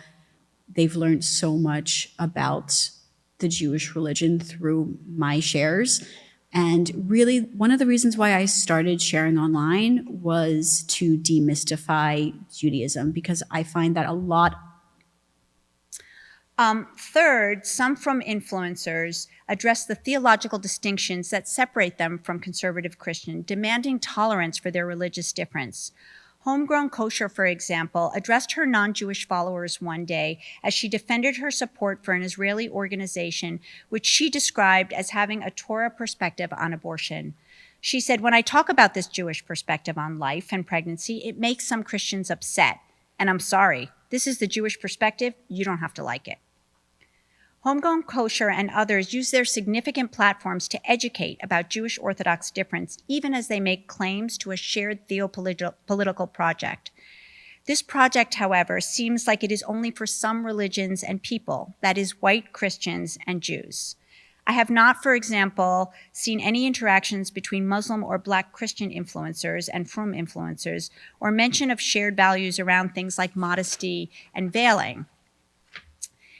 they've learned so much about the Jewish religion through my shares. And really, one of the reasons why I started sharing online was to demystify Judaism, because I find that a lot. Third, some from influencers address the theological distinctions that separate them from conservative Christian, demanding tolerance for their religious difference. Homegrown Kosher, for example, addressed her non-Jewish followers one day as she defended her support for an Israeli organization, which she described as having a Torah perspective on abortion. She said, "When I talk about this Jewish perspective on life and pregnancy, it makes some Christians upset. And I'm sorry, this is the Jewish perspective, you don't have to like it." Homegrown Kosher and others use their significant platforms to educate about Jewish Orthodox difference, even as they make claims to a shared theopolitical project. This project, however, seems like it is only for some religions and people, that is, white Christians and Jews. I have not, for example, seen any interactions between Muslim or Black Christian influencers and frum influencers, or mention of shared values around things like modesty and veiling.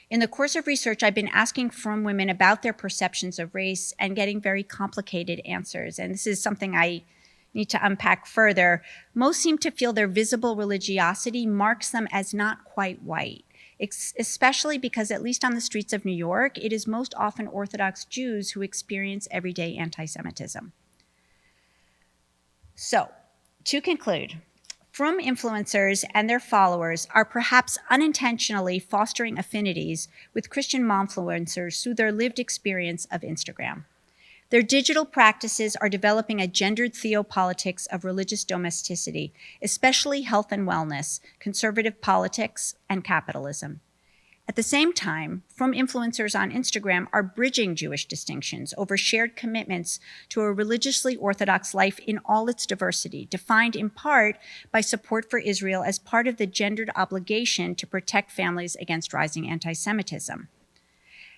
In the course of research, I've been asking frum women about their perceptions of race and getting very complicated answers. And this is something I need to unpack further. Most seem to feel their visible religiosity marks them as not quite white, especially because, at least on the streets of New York, it is most often Orthodox Jews who experience everyday anti-Semitism. So, to conclude, frum influencers and their followers are perhaps unintentionally fostering affinities with Christian momfluencers through their lived experience of Instagram. Their digital practices are developing a gendered theopolitics of religious domesticity, especially health and wellness, conservative politics, and capitalism. At the same time, frum influencers on Instagram are bridging Jewish distinctions over shared commitments to a religiously Orthodox life in all its diversity, defined in part by support for Israel as part of the gendered obligation to protect families against rising anti-Semitism.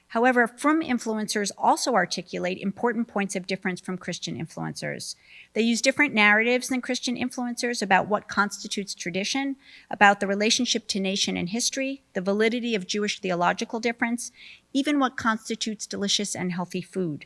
However, frum influencers also articulate important points of difference from Christian influencers. They use different narratives than Christian influencers about what constitutes tradition, about the relationship to nation and history, the validity of Jewish theological difference, even what constitutes delicious and healthy food.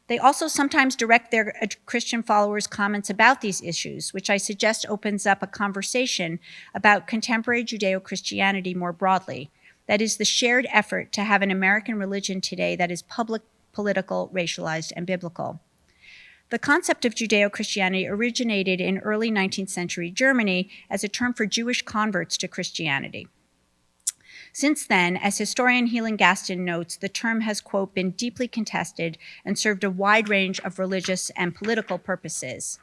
They also sometimes direct their Christian followers' comments about these issues, which I suggest opens up a conversation about contemporary Judeo-Christianity more broadly. That is, the shared effort to have an American religion today that is public, political, racialized, and biblical. The concept of Judeo-Christianity originated in early 19th century Germany as a term for Jewish converts to Christianity. Since then, as historian Helen Gaston notes, the term has, quote, been deeply contested and served a wide range of religious and political purposes.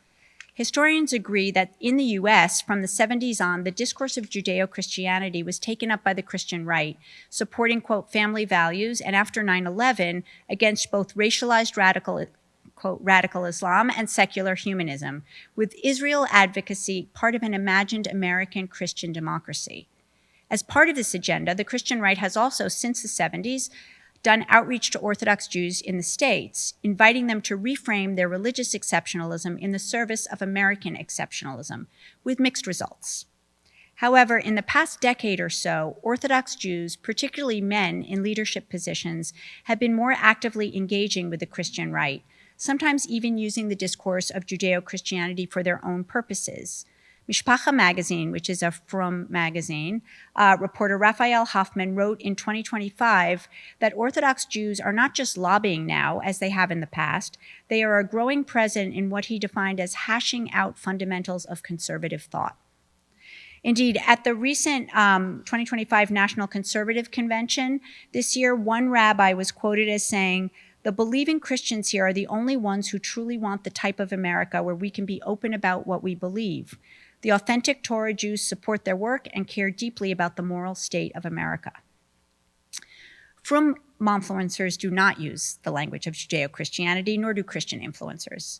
Historians agree that in the US, from the 70s on, the discourse of Judeo-Christianity was taken up by the Christian right, supporting, quote, family values, and after 9/11, against both racialized radical Islam and secular humanism, with Israel advocacy part of an imagined American Christian democracy. As part of this agenda, the Christian right has also, since the 70s, done outreach to Orthodox Jews in the States, inviting them to reframe their religious exceptionalism in the service of American exceptionalism, with mixed results. However, in the past decade or so, Orthodox Jews, particularly men in leadership positions, have been more actively engaging with the Christian right, sometimes even using the discourse of Judeo-Christianity for their own purposes. Mishpacha magazine, which is a frum magazine, reporter Raphael Hoffman wrote in 2025 that Orthodox Jews are not just lobbying now, as they have in the past, they are a growing presence in what he defined as hashing out fundamentals of conservative thought. Indeed, at the recent 2025 National Conservative Convention this year, one rabbi was quoted as saying, "The believing Christians here are the only ones who truly want the type of America where we can be open about what we believe. The authentic Torah Jews support their work and care deeply about the moral state of America." Frum momfluencers do not use the language of Judeo-Christianity, nor do Christian influencers.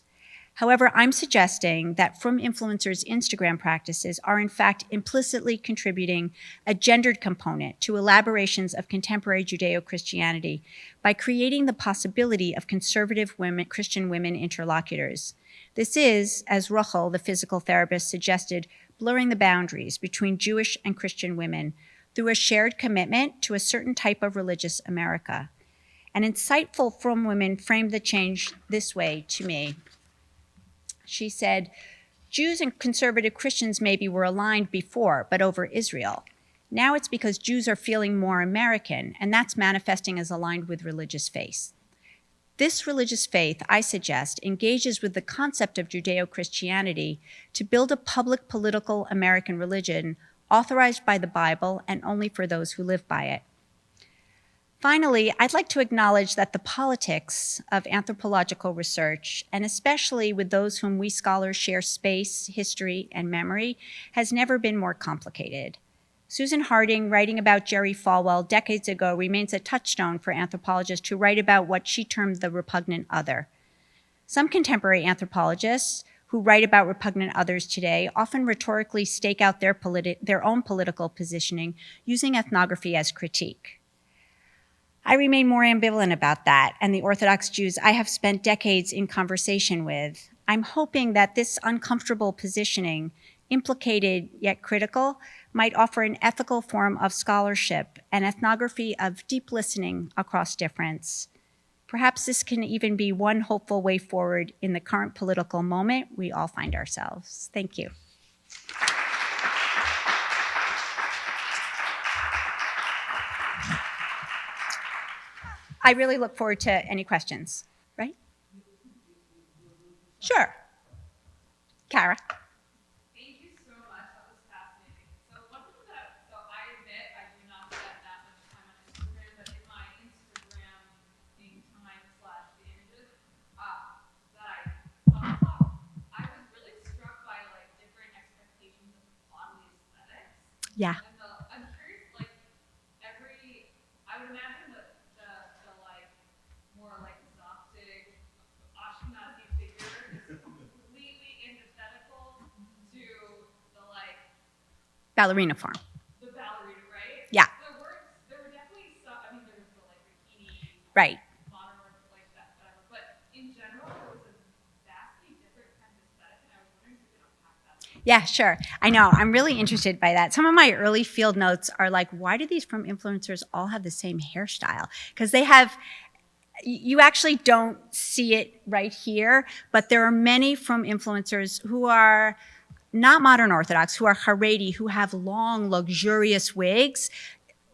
However, I'm suggesting that Frum influencers' Instagram practices are in fact implicitly contributing a gendered component to elaborations of contemporary Judeo-Christianity by creating the possibility of conservative women, Christian women interlocutors. This is, as Rochel, the physical therapist, suggested, blurring the boundaries between Jewish and Christian women through a shared commitment to a certain type of religious America. An insightful Frum woman framed the change this way to me. She said, Jews and conservative Christians maybe were aligned before, but over Israel. Now it's because Jews are feeling more American, and that's manifesting as aligned with religious faith. This religious faith, I suggest, engages with the concept of Judeo-Christianity to build a public political American religion authorized by the Bible and only for those who live by it. Finally, I'd like to acknowledge that the politics of anthropological research, and especially with those whom we scholars share space, history, and memory, has never been more complicated. Susan Harding, writing about Jerry Falwell decades ago, remains a touchstone for anthropologists who write about what she termed the repugnant other. Some contemporary anthropologists who write about repugnant others today often rhetorically stake out their own political positioning using ethnography as critique. I remain more ambivalent about that and the Orthodox Jews I have spent decades in conversation with. I'm hoping that this uncomfortable positioning, implicated yet critical, might offer an ethical form of scholarship and ethnography of deep listening across difference. Perhaps this can even be one hopeful way forward in the current political moment we all find ourselves. Thank you. I really look forward to any questions, right? Sure. Kara. Thank you so much. That was fascinating. So one thing that, so I admit I do not spend that much time on Instagram, but in my Instagram time slash the images that I saw, I was really struck by like different expectations of bodily aesthetics. Yeah. And I'm curious, like I would imagine that the like more like exotic Ashkenazi figure is completely antithetical to the like Ballerina form. the ballerina, right? Yeah. There were definitely some. I mean, there was the like bikini, Right. modern art, like that, whatever. But in general, there was a vastly different kind of aesthetic, and I was wondering if you could unpack that. Yeah, sure. I know. I'm really interested by that. Some of my early field notes are like, why do these Frum influencers all have the same hairstyle? Because they have, you actually don't see it right here, but there are many Frum influencers who are not modern Orthodox, who are Haredi, who have long, luxurious wigs,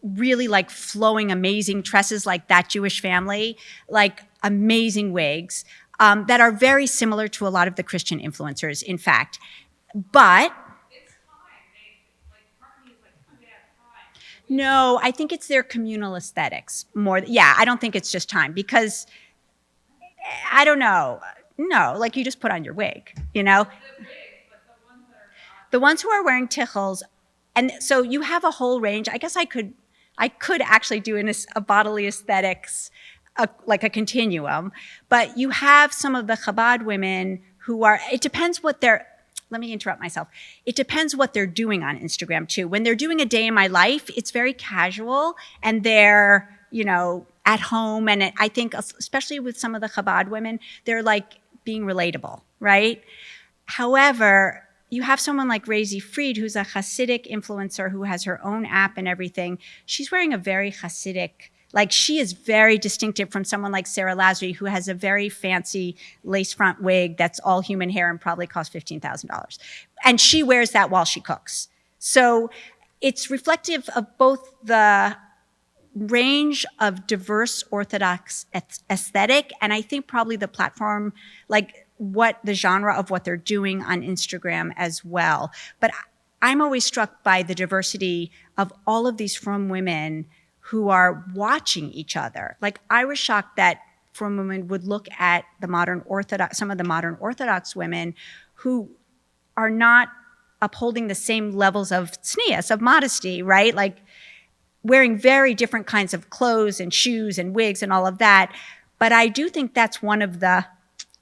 really like flowing, amazing tresses like that Jewish family, like amazing wigs that are very similar to a lot of the Christian influencers, in fact. But It's time. Like part of me is like, oh, they have time. no, I think it's their communal aesthetics more. Yeah, I don't think it's just time because I don't know. No, like you just put on your wig, you know? The wigs, but the ones that are not. The ones who are wearing tichels, and so you have a whole range. I guess I could actually do a bodily aesthetics, like a continuum, but you have some of the Chabad women who are, it depends what they're, let me interrupt myself. It depends what they're doing on Instagram too. When they're doing a day in my life, it's very casual and they're, you know, at home. And I think especially with some of the Chabad women, they're like being relatable, right? However, you have someone like Razi Fried, who's a Hasidic influencer who has her own app and everything. She's wearing a very Hasidic, like she is very distinctive from someone like Sarah Lazary, who has a very fancy lace front wig that's all human hair and probably costs $15,000. And she wears that while she cooks. So it's reflective of both the range of diverse Orthodox aesthetic, and I think probably the platform, like what the genre of what they're doing on Instagram as well. But I'm always struck by the diversity of all of these Frum women who are watching each other. Like I was shocked that Frum women would look at the modern Orthodox, some of the modern Orthodox women who are not upholding the same levels of tznius, of modesty, right? Like wearing very different kinds of clothes and shoes and wigs and all of that. But I do think that's one of the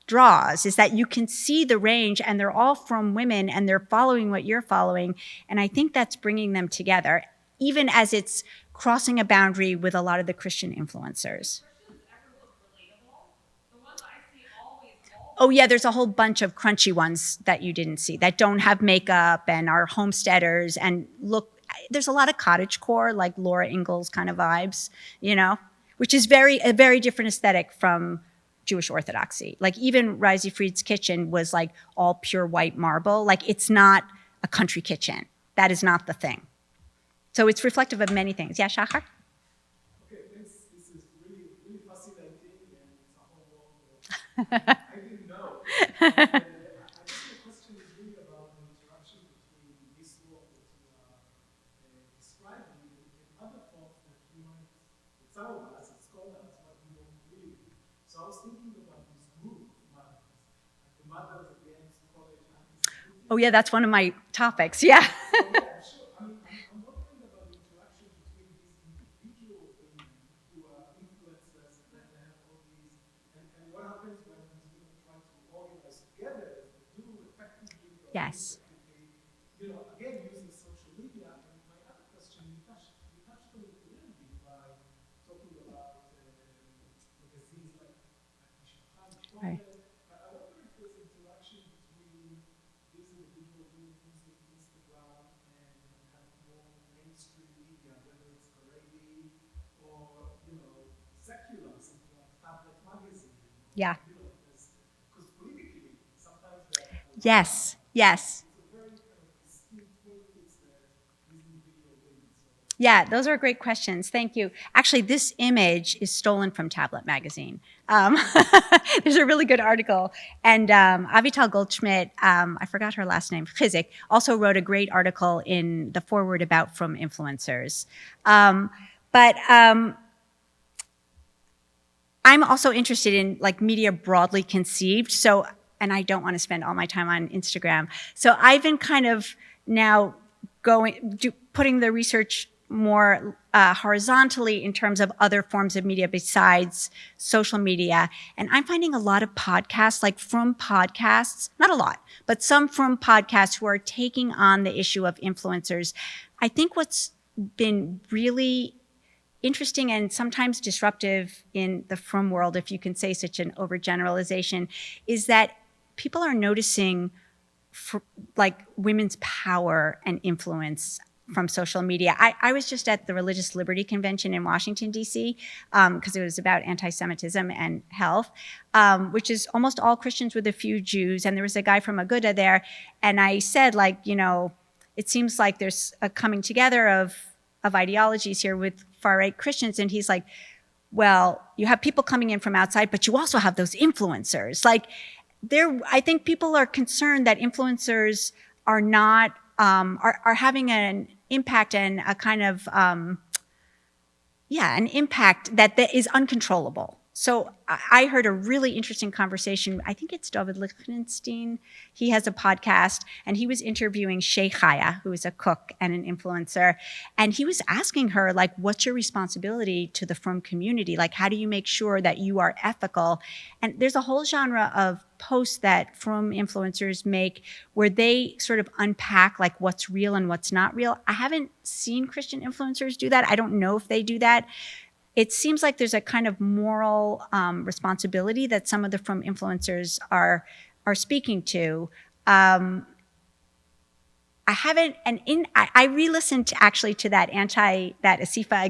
draws, is that you can see the range, and they're all from women, and they're following what you're following. And I think that's bringing them together, even as it's crossing a boundary with a lot of the Christian influencers. Oh yeah, there's a whole bunch of crunchy ones that you didn't see that don't have makeup and are homesteaders and look. There's a lot of cottagecore, like Laura Ingalls kind of vibes, you know, which is a very different aesthetic from Jewish Orthodoxy. Like even Risey Fried's kitchen was like all pure white marble. Like it's not a country kitchen. That is not the thing. So it's reflective of many things. Yeah, Shachar? Okay, this is really, really fascinating, and it's a whole world. I didn't know. I think the question is really about the interaction between this world that you are describing and other thoughts that we might, that some of us as scholars, but we don't really. So I was thinking about this group of mothers, like the mothers against college anti-Semitism. Oh yeah, that's one of my topics. Yeah. Yeah, sure. I'm wondering about the interaction between these individual women who are influencers, and then they have all these, and what happens when these women try to organize together, as they do effectively, or Yes. ineffectively, you know, again, using social media. And my other question, you touched on it a little bit by talking about magazines like Mishpacha, Right. but I wonder if there's interaction between these individual women using Instagram and kind of more mainstream media, whether it's Haredi or, you know, secular, something like Tablet Magazine. Yeah. You know, because politically, sometimes they're Yes. Yes. it's a very kind of distinct politics that these individual women. So Yeah, those are great questions. Thank you. Actually, this image is stolen from Tablet Magazine. There's a really good article. And Avital Goldschmidt, I forgot her last name, Chizik, also wrote a great article in the foreword about From Influencers. But I'm also interested in like media broadly conceived. So, and I don't want to spend all my time on Instagram. So I've been kind of now putting the research more horizontally in terms of other forms of media besides social media. And I'm finding a lot of podcasts, like From podcasts, not a lot, but some From podcasts who are taking on the issue of influencers. I think what's been really interesting and sometimes disruptive in the From world, if you can say such an overgeneralization, is that people are noticing like women's power and influence from social media. I was just at the Religious Liberty Convention in Washington, D.C., because it was about anti-Semitism and health, which is almost all Christians with a few Jews. And there was a guy from Aguda there. And I said, like, you know, it seems like there's a coming together of ideologies here with far-right Christians. And he's like, well, you have people coming in from outside, but you also have those influencers. Like, I think people are concerned that influencers are not, are having an impact and a kind of, an impact that is uncontrollable. So I heard a really interesting conversation. I think it's David Lichtenstein. He has a podcast, and he was interviewing Shay Chaya, who is a cook and an influencer. And he was asking her, like, what's your responsibility to the From community? Like, how do you make sure that you are ethical? And there's a whole genre of posts that From influencers make where they sort of unpack, like, what's real and what's not real. I haven't seen Christian influencers do that. I don't know if they do that. It seems like there's a kind of moral responsibility that some of the From influencers are speaking to. I haven't, I re-listened actually to that Asifa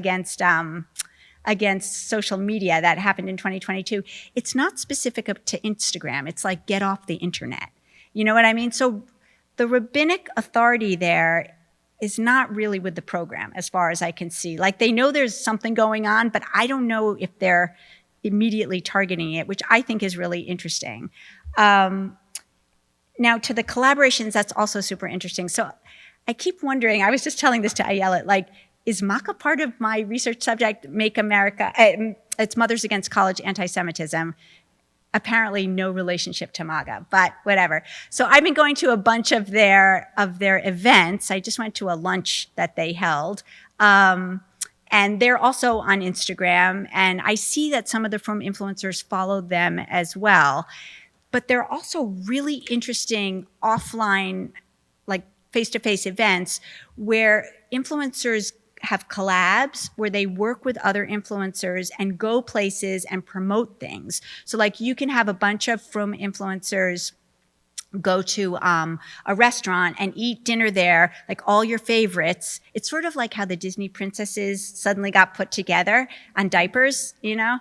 against social media that happened in 2022. It's not specific to Instagram. It's like, get off the internet. You know what I mean? So the rabbinic authority there is not really with the program, as far as I can see. Like, they know there's something going on, but I don't know if they're immediately targeting it, which I think is really interesting. Now, to the collaborations, that's also super interesting. So I keep wondering, I was just telling this to Ayelet, like, is MACA part of my research subject, Make America, it's Mothers Against College Anti-Semitism? Apparently no relationship to MAGA, but whatever. So I've been going to a bunch of their events. I just went to a lunch that they held. And And they're also on Instagram. And I see that some of the Frum influencers follow them as well. But they're also really interesting offline, like face-to-face events where influencers have collabs where they work with other influencers and go places and promote things. So like you can have a bunch of Frum influencers go to a restaurant and eat dinner there, like all your favorites. It's sort of like how the Disney princesses suddenly got put together on diapers, you know?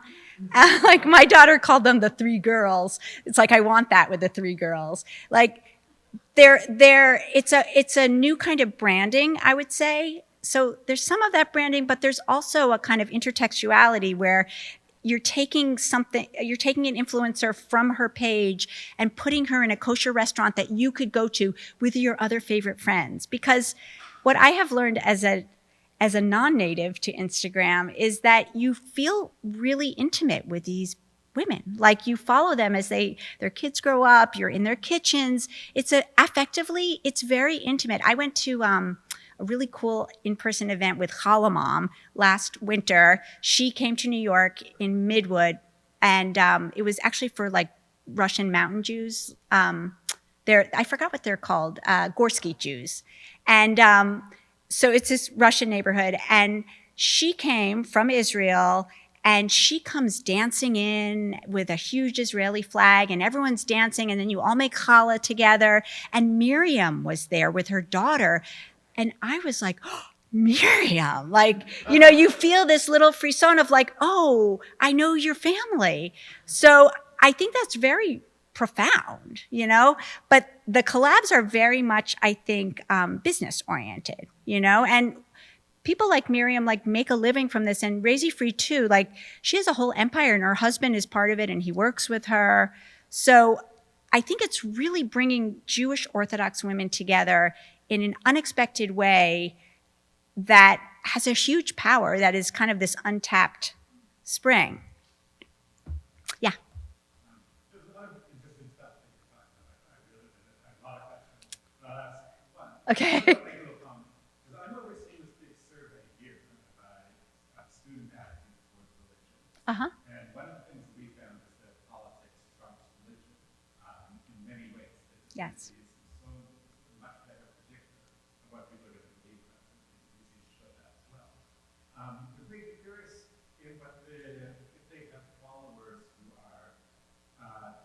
Like my daughter called them the three girls. It's like, I want that with the three girls. Like it's a new kind of branding, I would say. So there's some of that branding, but there's also a kind of intertextuality where you're taking an influencer from her page and putting her in a kosher restaurant that you could go to with your other favorite friends. Because what I have learned as a non-native to Instagram is that you feel really intimate with these women. Like you follow them as their kids grow up, you're in their kitchens. Affectively, it's very intimate. I went to a really cool in-person event with Challah Mom last winter. She came to New York in Midwood, and it was actually for like Russian mountain Jews. I forgot what they're called, Gorsky Jews. And so it's this Russian neighborhood, and she came from Israel, and she comes dancing in with a huge Israeli flag, and everyone's dancing, and then you all make challah together. And Miriam was there with her daughter. And I was like, oh, Miriam, like, you know, you feel this little frisson of like, oh, I know your family. So I think that's very profound, you know, but the collabs are very much, I think, business oriented, you know, and people like Miriam like make a living from this, and Razy Free too. Like she has a whole empire, and her husband is part of it, and he works with her. So I think it's really bringing Jewish Orthodox women together in an unexpected way that has a huge power that is kind of this untapped spring. Yeah. There's a lot of interesting stuff that you're talking about. I really have a lot of questions, but I'll ask one. Okay. Because I know we're seeing this big survey here by student attitudes towards religion. Uh-huh. And one of the things we found is that politics trumps religion in many ways. Yes. It's so much better predictor of what people are going to believe about something. It's easy to show that as well. But we'd be curious if they have followers who are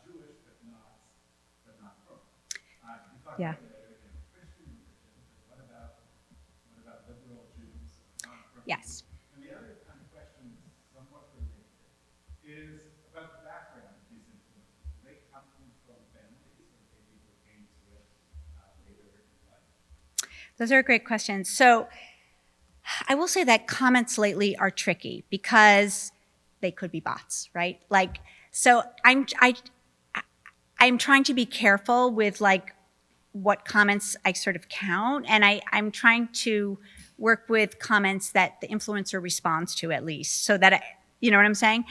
Jewish but not Frum. You talked Yeah. about Christian religion, but what about liberal Jews, non-Frum? Yes. And the other kind of question, somewhat related, is about the background of these influences. Do they come from families, or they people came to it later in life? Those are great questions. So I will say that comments lately are tricky because they could be bots, right? Like, so I'm trying to be careful with like what comments I sort of count, and I'm trying to work with comments that the influencer responds to at least, so that you know what I'm saying?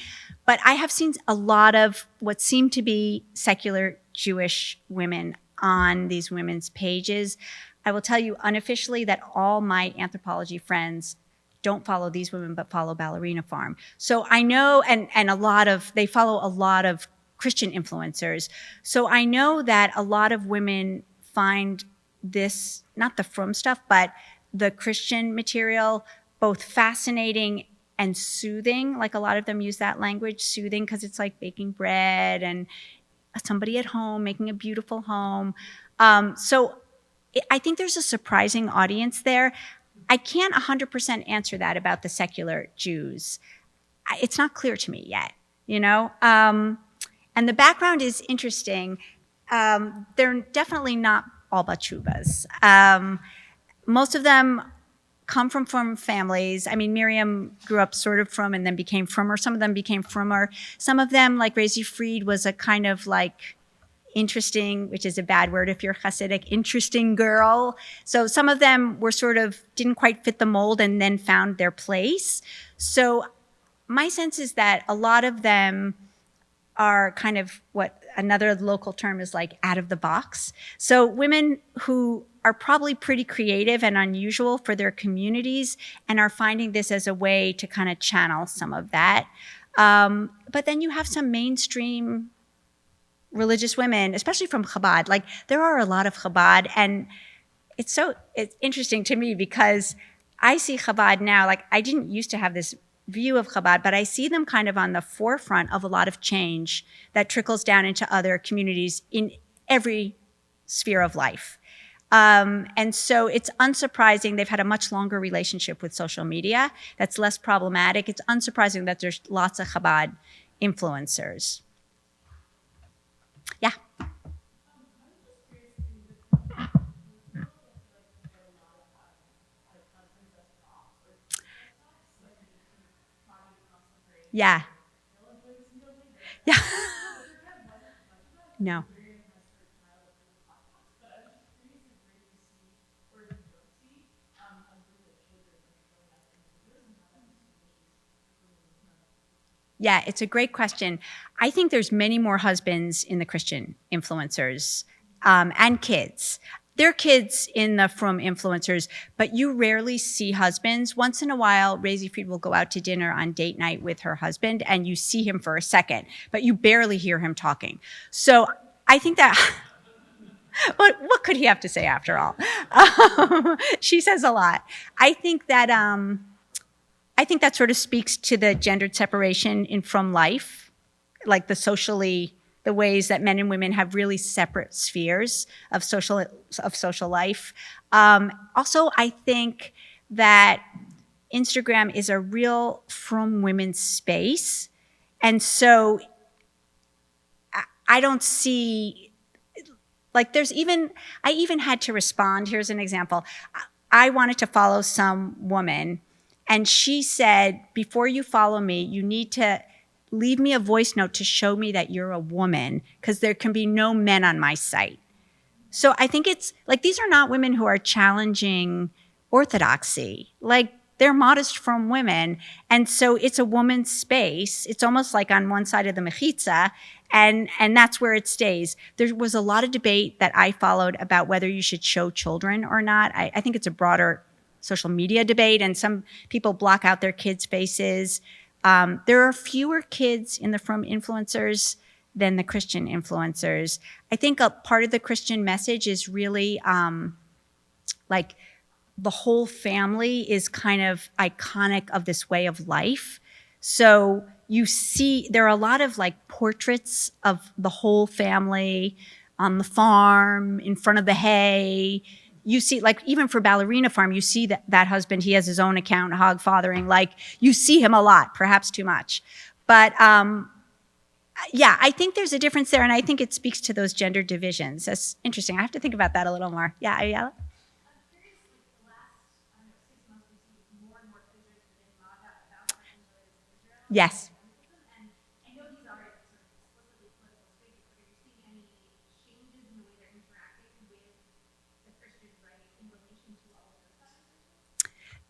But I have seen a lot of what seem to be secular Jewish women on these women's pages. I will tell you unofficially that all my anthropology friends don't follow these women, but follow Ballerina Farm. So I know, and they follow a lot of Christian influencers. So I know that a lot of women find this, not the Frum stuff, but the Christian material, both fascinating and soothing. Like a lot of them use that language, soothing, because it's like baking bread and somebody at home making a beautiful home. So I think there's a surprising audience there. I can't 100% answer that about the secular Jews. It's not clear to me yet, you know? And the background is interesting. They're definitely not all Batshuvas. Most of them come from families. I mean, Miriam grew up sort of Frum and then became Frummer. Some of them became Frummer. Some of them, like Razy Fried, was a kind of like interesting, which is a bad word if you're Hasidic, interesting girl. So some of them were sort of, didn't quite fit the mold and then found their place. So my sense is that a lot of them are kind of what another local term is like out of the box. So women who are probably pretty creative and unusual for their communities and are finding this as a way to kind of channel some of that. But then you have some mainstream religious women, especially from Chabad. Like there are a lot of Chabad, and it's interesting to me because I see Chabad now, like I didn't used to have this view of Chabad, but I see them kind of on the forefront of a lot of change that trickles down into other communities in every sphere of life. And so it's unsurprising they've had a much longer relationship with social media that's less problematic. It's unsurprising that there's lots of Chabad influencers. Yeah. Yeah. Yeah. No. Yeah, it's a great question. I think there's many more husbands in the Christian influencers and kids. There are kids in the Frum influencers, but you rarely see husbands. Once in a while, Razy Fried will go out to dinner on date night with her husband, and you see him for a second, but you barely hear him talking. So I think that, what could he have to say after all? She says a lot. I think that sort of speaks to the gendered separation in Frum life, like the ways that men and women have really separate spheres of social life. Also, I think that Instagram is a real Frum women's space. And so I don't see, like I even had to respond. Here's an example. I wanted to follow some woman, and she said, before you follow me, you need to leave me a voice note to show me that you're a woman, because there can be no men on my site. So I think it's like, these are not women who are challenging orthodoxy. Like, they're modest Frum women. And so it's a woman's space. It's almost like on one side of the mechitza, and that's where it stays. There was a lot of debate that I followed about whether you should show children or not. I think it's a broader social media debate, and some people block out their kids' faces. There are fewer kids in the Frum influencers than the Christian influencers. I think a part of the Christian message is really like the whole family is kind of iconic of this way of life. So you see, there are a lot of like portraits of the whole family on the farm, in front of the hay. You see, like, even for Ballerina Farm, you see that husband, he has his own account, hog fathering. Like, you see him a lot, perhaps too much. But yeah, I think there's a difference there, and I think it speaks to those gender divisions. That's interesting. I have to think about that a little more. Yeah, Ayala? Yes.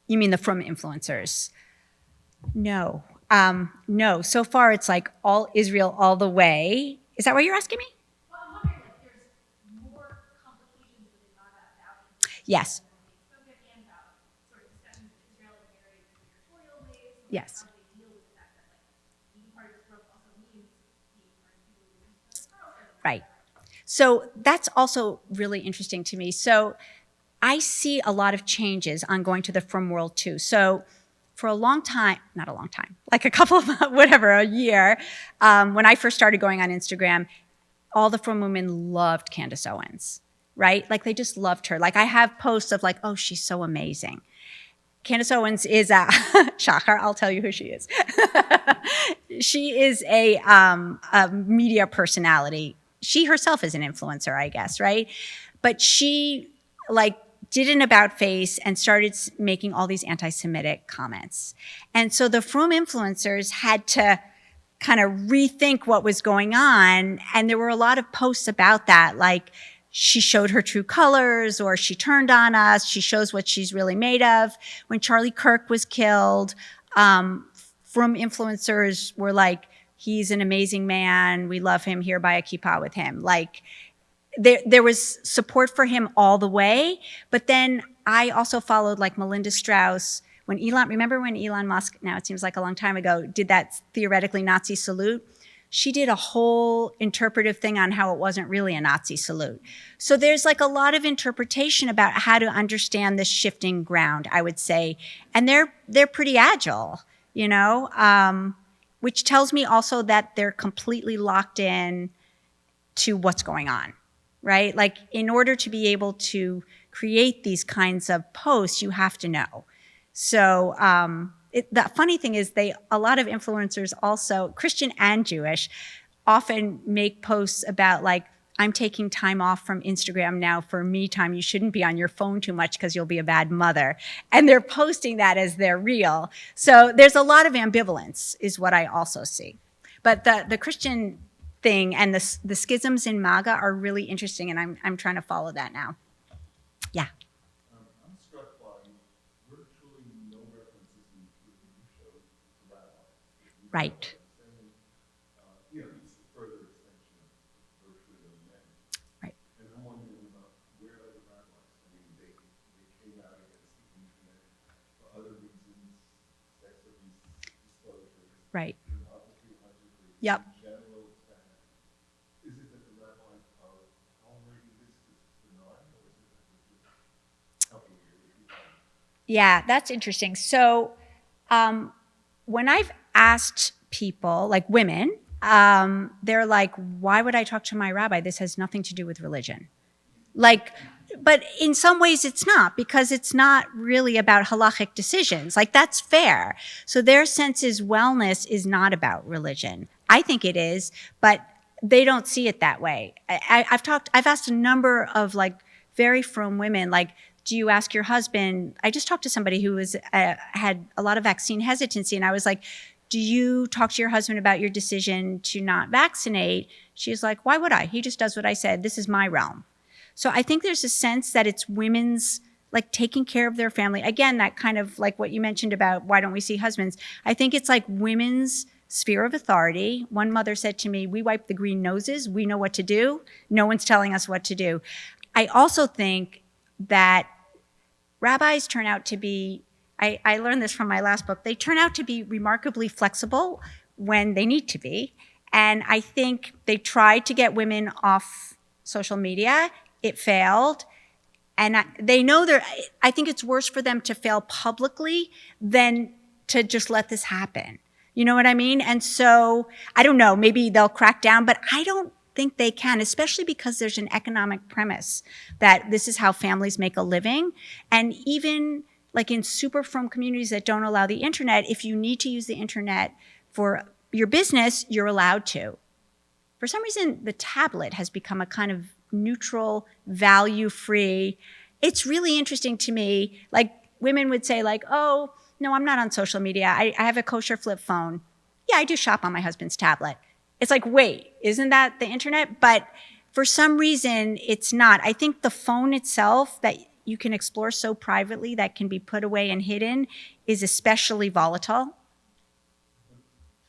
You mean the Frum influencers? No. No. So far, it's like all Israel all the way. Is that what you're asking me? Well, I'm wondering, like, there's more complications with Imada about it. Yes. And about sort of discussions with Israel in very conspiratorial ways. Yes. How they deal with the fact that, like, being part of this group also means being part of people who are Right. So that's also really interesting to me. So I see a lot of changes on going to the Frum world too. So for a long time, not a long time, like a couple of, a year, when I first started going on Instagram, all the Frum women loved Candace Owens, right? Like, they just loved her. Like, I have posts of like, oh, she's so amazing. Candace Owens is Shachar, I'll tell you who she is. She is a media personality. She herself is an influencer, I guess, right? But she, like, did an about face and started making all these anti-Semitic comments. And so the Frum influencers had to kind of rethink what was going on. And there were a lot of posts about that, like, she showed her true colors, or she turned on us, she shows what she's really made of. When Charlie Kirk was killed, Frum influencers were like, he's an amazing man. We love him. Here, buy a kippah with him. Like, there was support for him all the way. But then I also followed like Melinda Strauss when remember when Elon Musk, now it seems like a long time ago, did that theoretically Nazi salute? She did a whole interpretive thing on how it wasn't really a Nazi salute. So there's like a lot of interpretation about how to understand this shifting ground, I would say. And they're pretty agile, you know, which tells me also that they're completely locked in to what's going on, right? Like, in order to be able to create these kinds of posts, you have to know. So the funny thing is a lot of influencers also, Christian and Jewish, often make posts about like, I'm taking time off from Instagram now for me time. You shouldn't be on your phone too much because you'll be a bad mother. And they're posting that as their real. So there's a lot of ambivalence is what I also see. But the Christian thing and the schisms in MAGA are really interesting, and I'm trying to follow that now. Yeah. I'm struck by virtually no references in the show to rabbis. Right. You know, it's the further extension of virtually no men. Right. And I'm wondering about where are the rabbis? I mean, they came out against the internet for other reasons, sex abuse, disclosures. Right. Obviously, logically, Yep. in general, it's bad. Is it that the rabbis are tolerating this because it's benign, or is it that they're just helping you with the Yeah, that's interesting. So when I've asked people, like women, they're like, why would I talk to my rabbi? This has nothing to do with religion. Like, but in some ways it's not, because it's not really about halachic decisions. Like, that's fair. So their sense is wellness is not about religion. I think it is, but they don't see it that way. I've asked a number of like very frum women, like, do you ask your husband? I just talked to somebody who was had a lot of vaccine hesitancy, and I was like, do you talk to your husband about your decision to not vaccinate? She's like, why would I? He just does what I said. This is my realm. So I think there's a sense that it's women's like taking care of their family. Again, that kind of like what you mentioned about why don't we see husbands? I think it's like women's sphere of authority. One mother said to me, we wipe the green noses. We know what to do. No one's telling us what to do. I also think that rabbis turn out to be, I learned this from my last book, they turn out to be remarkably flexible when they need to be. And I think they tried to get women off social media. It failed. And they know I think it's worse for them to fail publicly than to just let this happen. You know what I mean? And so, I don't know, maybe they'll crack down, but I don't think they can, especially because there's an economic premise that this is how families make a living. And even like in super frum communities that don't allow the internet, if you need to use the internet for your business, you're allowed to. For some reason, the tablet has become a kind of neutral, value-free. It's really interesting to me. Like, women would say like, oh, no, I'm not on social media. I have a kosher flip phone. Yeah, I do shop on my husband's tablet. It's like, wait, isn't that the internet? But for some reason, it's not. I think the phone itself that you can explore so privately that can be put away and hidden is especially volatile.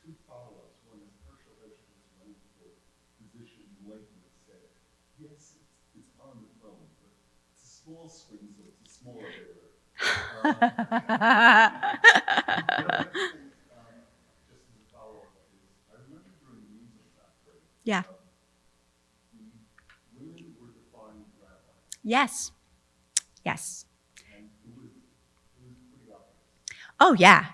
Two follow-ups. One is Herschel Escher was running for position in Lakewood said, yes, it's on the phone, but it's a small screen, so it's a smaller error. Just as a follow-up is, I remember during the measles outbreak, Yeah. the women were defined rabbis, Yes. Yes. and it was pretty obvious. Oh, yeah.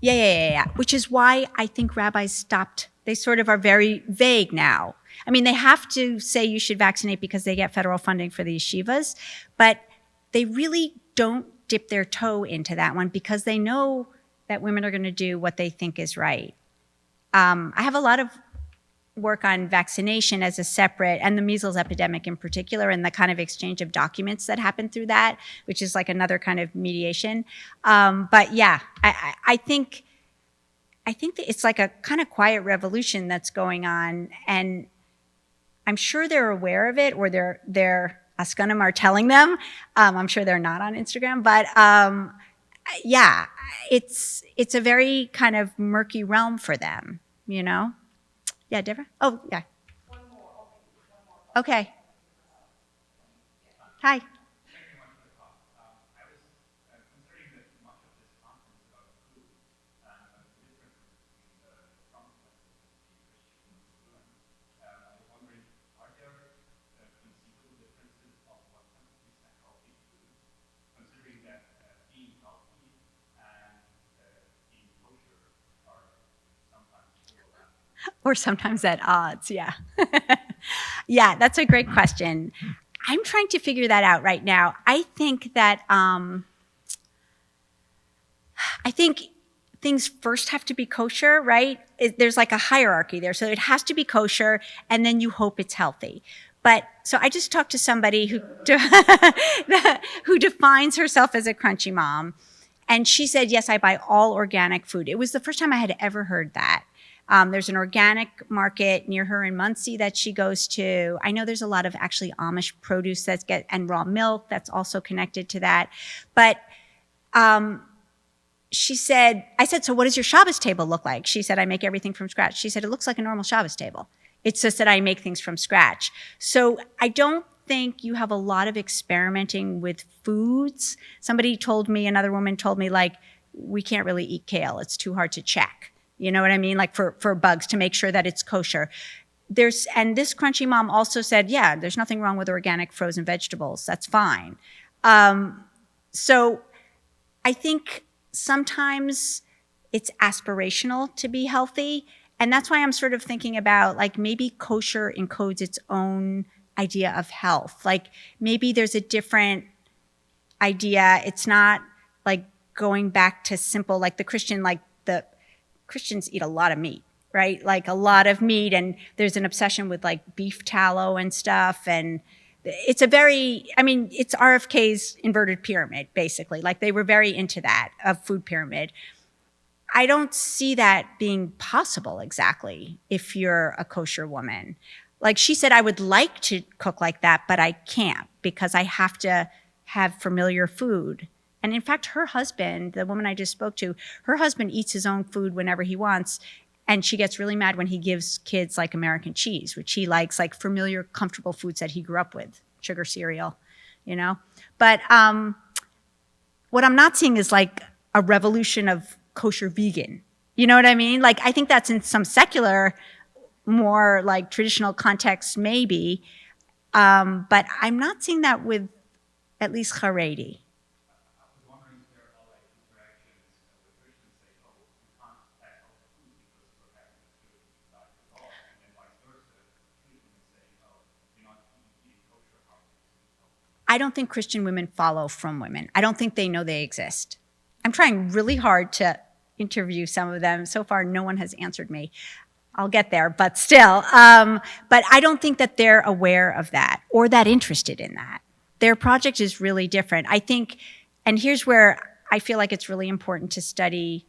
Yeah. Which is why I think rabbis stopped. They sort of are very vague now. I mean, they have to say you should vaccinate because they get federal funding for the yeshivas, but they really don't dip their toe into that one because they know that women are going to do what they think is right. I have a lot of work on vaccination as a separate, and the measles epidemic in particular, and the kind of exchange of documents that happened through that, which is like another kind of mediation. But yeah, I think that it's like a kind of quiet revolution that's going on, and I'm sure they're aware of it, or their Askanim are telling them. I'm sure they're not on Instagram, but yeah, it's a very kind of murky realm for them, you know? Yeah, Deborah? Oh, yeah. Okay. Hi. Or sometimes at odds, yeah. Yeah, that's a great question. I'm trying to figure that out right now. I think that I think things first have to be kosher, right? There's like a hierarchy there. So it has to be kosher, and then you hope it's healthy. But so I just talked to somebody who who defines herself as a crunchy mom, and she said, "Yes, I buy all organic food." It was the first time I had ever heard that. There's an organic market near her in Muncie that she goes to. I know there's a lot of actually Amish produce and raw milk that's also connected to that. But she said, I said, so what does your Shabbos table look like? She said, I make everything from scratch. She said, it looks like a normal Shabbos table. It's just that I make things from scratch. So I don't think you have a lot of experimenting with foods. Another woman told me, like, we can't really eat kale. It's too hard to check. You know what I mean? Like for bugs, to make sure that it's kosher. And this crunchy mom also said, yeah, there's nothing wrong with organic frozen vegetables. That's fine. So I think sometimes it's aspirational to be healthy. And that's why I'm sort of thinking about, like, maybe kosher encodes its own idea of health. Like, maybe there's a different idea. It's not like going back to simple, like the Christians eat a lot of meat, right? Like a lot of meat, and there's an obsession with like beef tallow and stuff. And it's it's RFK's inverted pyramid, basically. Like, they were very into that, of food pyramid. I don't see that being possible exactly if you're a kosher woman. Like she said, I would like to cook like that, but I can't because I have to have familiar food. And in fact, her husband, the woman I just spoke to, her husband eats his own food whenever he wants. And she gets really mad when he gives kids like American cheese, which he likes, like familiar, comfortable foods that he grew up with, sugar cereal, you know? But what I'm not seeing is like a revolution of kosher vegan. You know what I mean? Like, I think that's in some secular, more like traditional contexts, maybe. But I'm not seeing that with at least Haredi. I don't think Christian women follow from women. I don't think they know they exist. I'm trying really hard to interview some of them. So far, no one has answered me. I'll get there, but still. But I don't think that they're aware of that or that interested in that. Their project is really different. I think, and here's where I feel like it's really important to study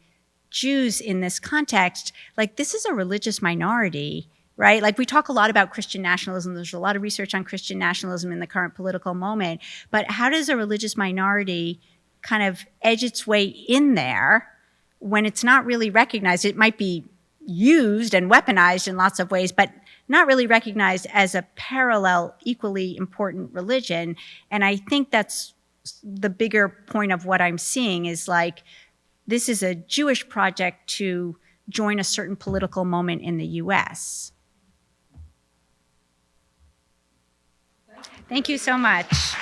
Jews in this context. Like, this is a religious minority, right? Like, we talk a lot about Christian nationalism. There's a lot of research on Christian nationalism in the current political moment. But how does a religious minority kind of edge its way in there when it's not really recognized? It might be used and weaponized in lots of ways, but not really recognized as a parallel, equally important religion. And I think that's the bigger point of what I'm seeing is, like, this is a Jewish project to join a certain political moment in the US. Thank you so much.